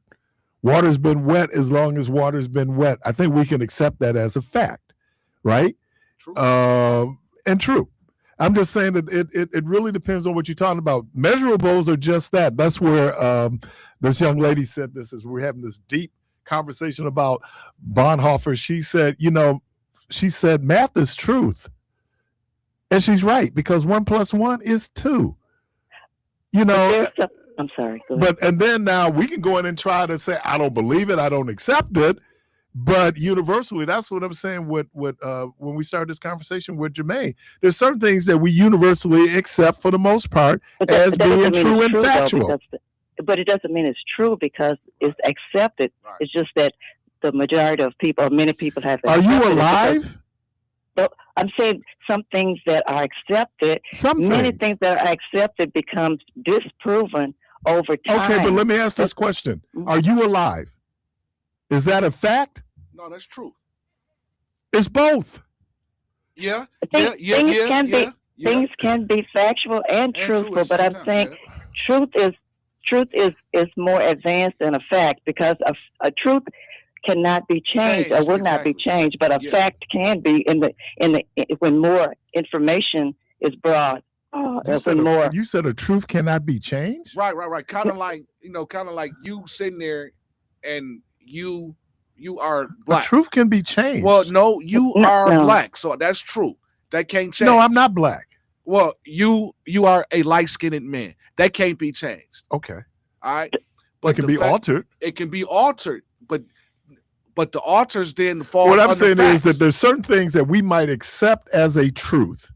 Water's been wet as long as water's been wet. I think we can accept that as a fact, right? True. And true. I'm just saying that it really depends on what you're talking about. Measurables are just that. That's where this young lady said this as we're having this deep conversation about Bonhoeffer. She said, math is truth. And she's right, because 1 + 1 is 2. You know, I'm sorry. Go ahead. and then now we can go in and try to say, I don't believe it, I don't accept it. But universally, that's what I'm saying with when we started this conversation with Jermaine. There's certain things that we universally accept for the most part as being true and factual. But it doesn't mean it's true because it's accepted. Right. It's just that the majority of people, or many people have accepted. Are you alive? I'm saying some things that are accepted, many things that are accepted becomes disproven over time. Okay, but let me ask this question. Are you alive? Is that a fact? No, that's true. It's both. Yeah. Things can be factual and truthful, but I'm saying truth is more advanced than a fact, because a truth cannot be changed or will not be changed, but a fact can be when more information is brought. You said a truth cannot be changed? Right. Kind of like you sitting there and you are black. The truth can be changed. Well, no, you are black, so that's true. That can't change. No, I'm not black. Well, you are a light-skinned man. That can't be changed. Okay. All right. But it can be altered. It can be altered, but the alters then fall. What I'm saying facts. is that there's certain things that we might accept as a truth,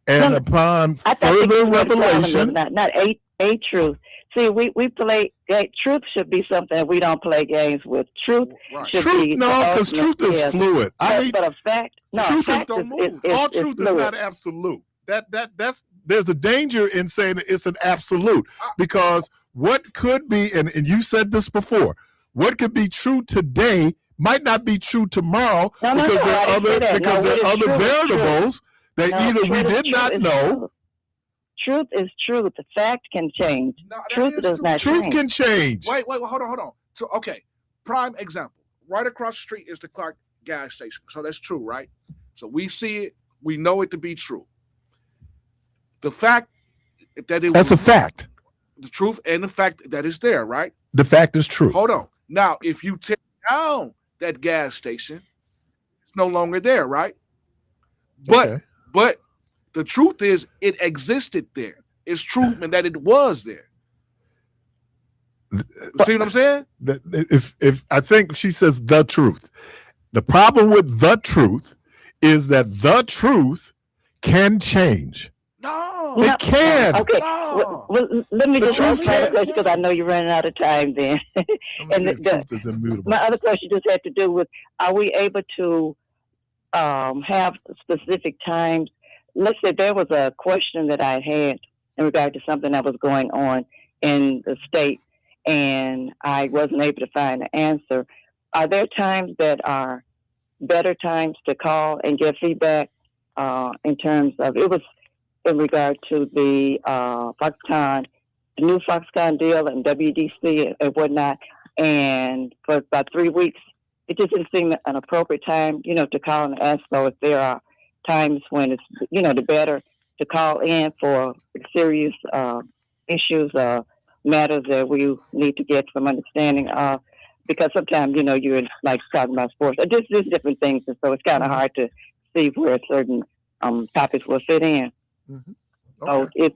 and upon further revelation, not a truth. See, we play truth should be something that we don't play games with. Truth should be because truth is fluid. But a fact, truth don't move. All truth is not absolute. There's a danger in saying it's an absolute, because what could be, and you said this before, what could be true today might not be true tomorrow, because there are other variables that either we did not know. Truth is truth. The fact can change. No, truth does not change. Truth can change. Wait, hold on. So, okay, prime example. Right across the street is the Clark gas station. So that's true, right? So we see it. We know it to be true. The fact that that's a fact. The truth and the fact that it's there, right? The fact is true. Hold on. Now, if you tear down that gas station, it's no longer there, right? But the truth is it existed there. It's true and that it was there. See what I'm saying? If I think she says the truth. The problem with the truth is that the truth can change. No, it can. Okay. No. Well, let me just ask my other question, because I know you're running out of time then. And truth is immutable. My other question just had to do with, are we able to have specific times? Let's say there was a question that I had in regard to something that was going on in the state, and I wasn't able to find an answer. Are there times that are better times to call and get feedback in terms of, it was in regard to the Foxconn, the new Foxconn deal and WDC and whatnot, and for about 3 weeks, it just didn't seem an appropriate time, to call and ask. So if there are times when it's, the better to call in for serious issues, matters that we need to get some understanding of, because sometimes, you're like talking about sports, just different things. And so it's kind of hard to see where certain topics will fit in. Mm-hmm. Okay.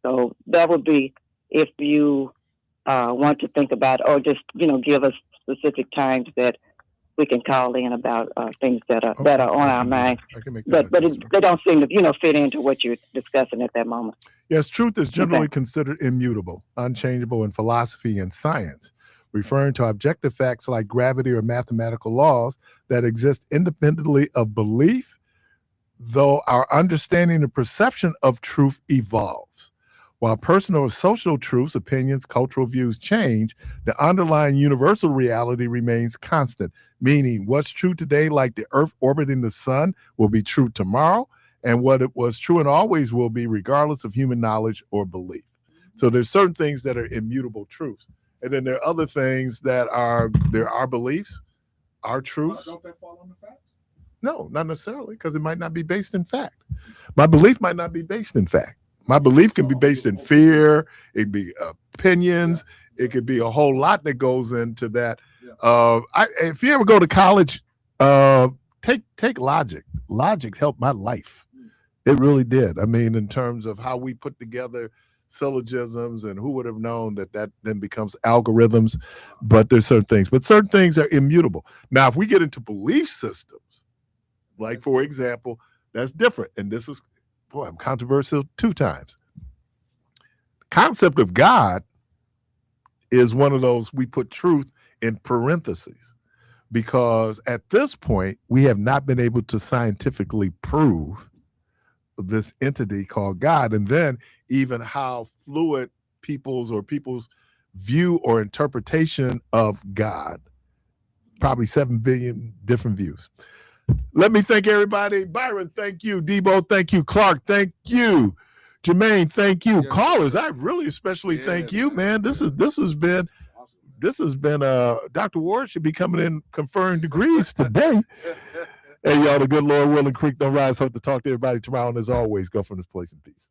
So that would be, if you want to think about, or just, give us specific times that we can call in about things that are on our mind, but they don't seem to fit into what you're discussing at that moment. Yes, truth is generally considered immutable, unchangeable in philosophy and science, referring to objective facts like gravity or mathematical laws that exist independently of belief, though our understanding and perception of truth evolves. While personal or social truths, opinions, cultural views change, the underlying universal reality remains constant, meaning what's true today, like the Earth orbiting the sun, will be true tomorrow, and what it was true and always will be, regardless of human knowledge or belief. So there's certain things that are immutable truths. And then there are other things that are beliefs, our truths. Don't they fall on the facts? No, not necessarily, because it might not be based in fact. My belief might not be based in fact. My belief can be based in fear. It could be opinions. It could be a whole lot that goes into that. If you ever go to college, take logic. Logic helped my life. It really did. I mean, in terms of how we put together syllogisms, and who would have known that then becomes algorithms. But there's certain things are immutable. Now, if we get into belief systems, like, for example, that's different. And this is, boy, I'm controversial 2 times. Concept of God is one of those, we put truth in parentheses, because at this point, we have not been able to scientifically prove this entity called God, and then even how fluid people's view or interpretation of God. Probably 7 billion different views. Let me thank everybody. Byron, thank you. Debo, thank you. Clark, thank you. Jermaine, thank you. Callers, I really especially thank you, man. This has been Dr. Ward should be coming in conferring degrees today. Hey, y'all, the good Lord willing, creek don't rise. Hope to talk to everybody tomorrow. And as always, go from this place in peace.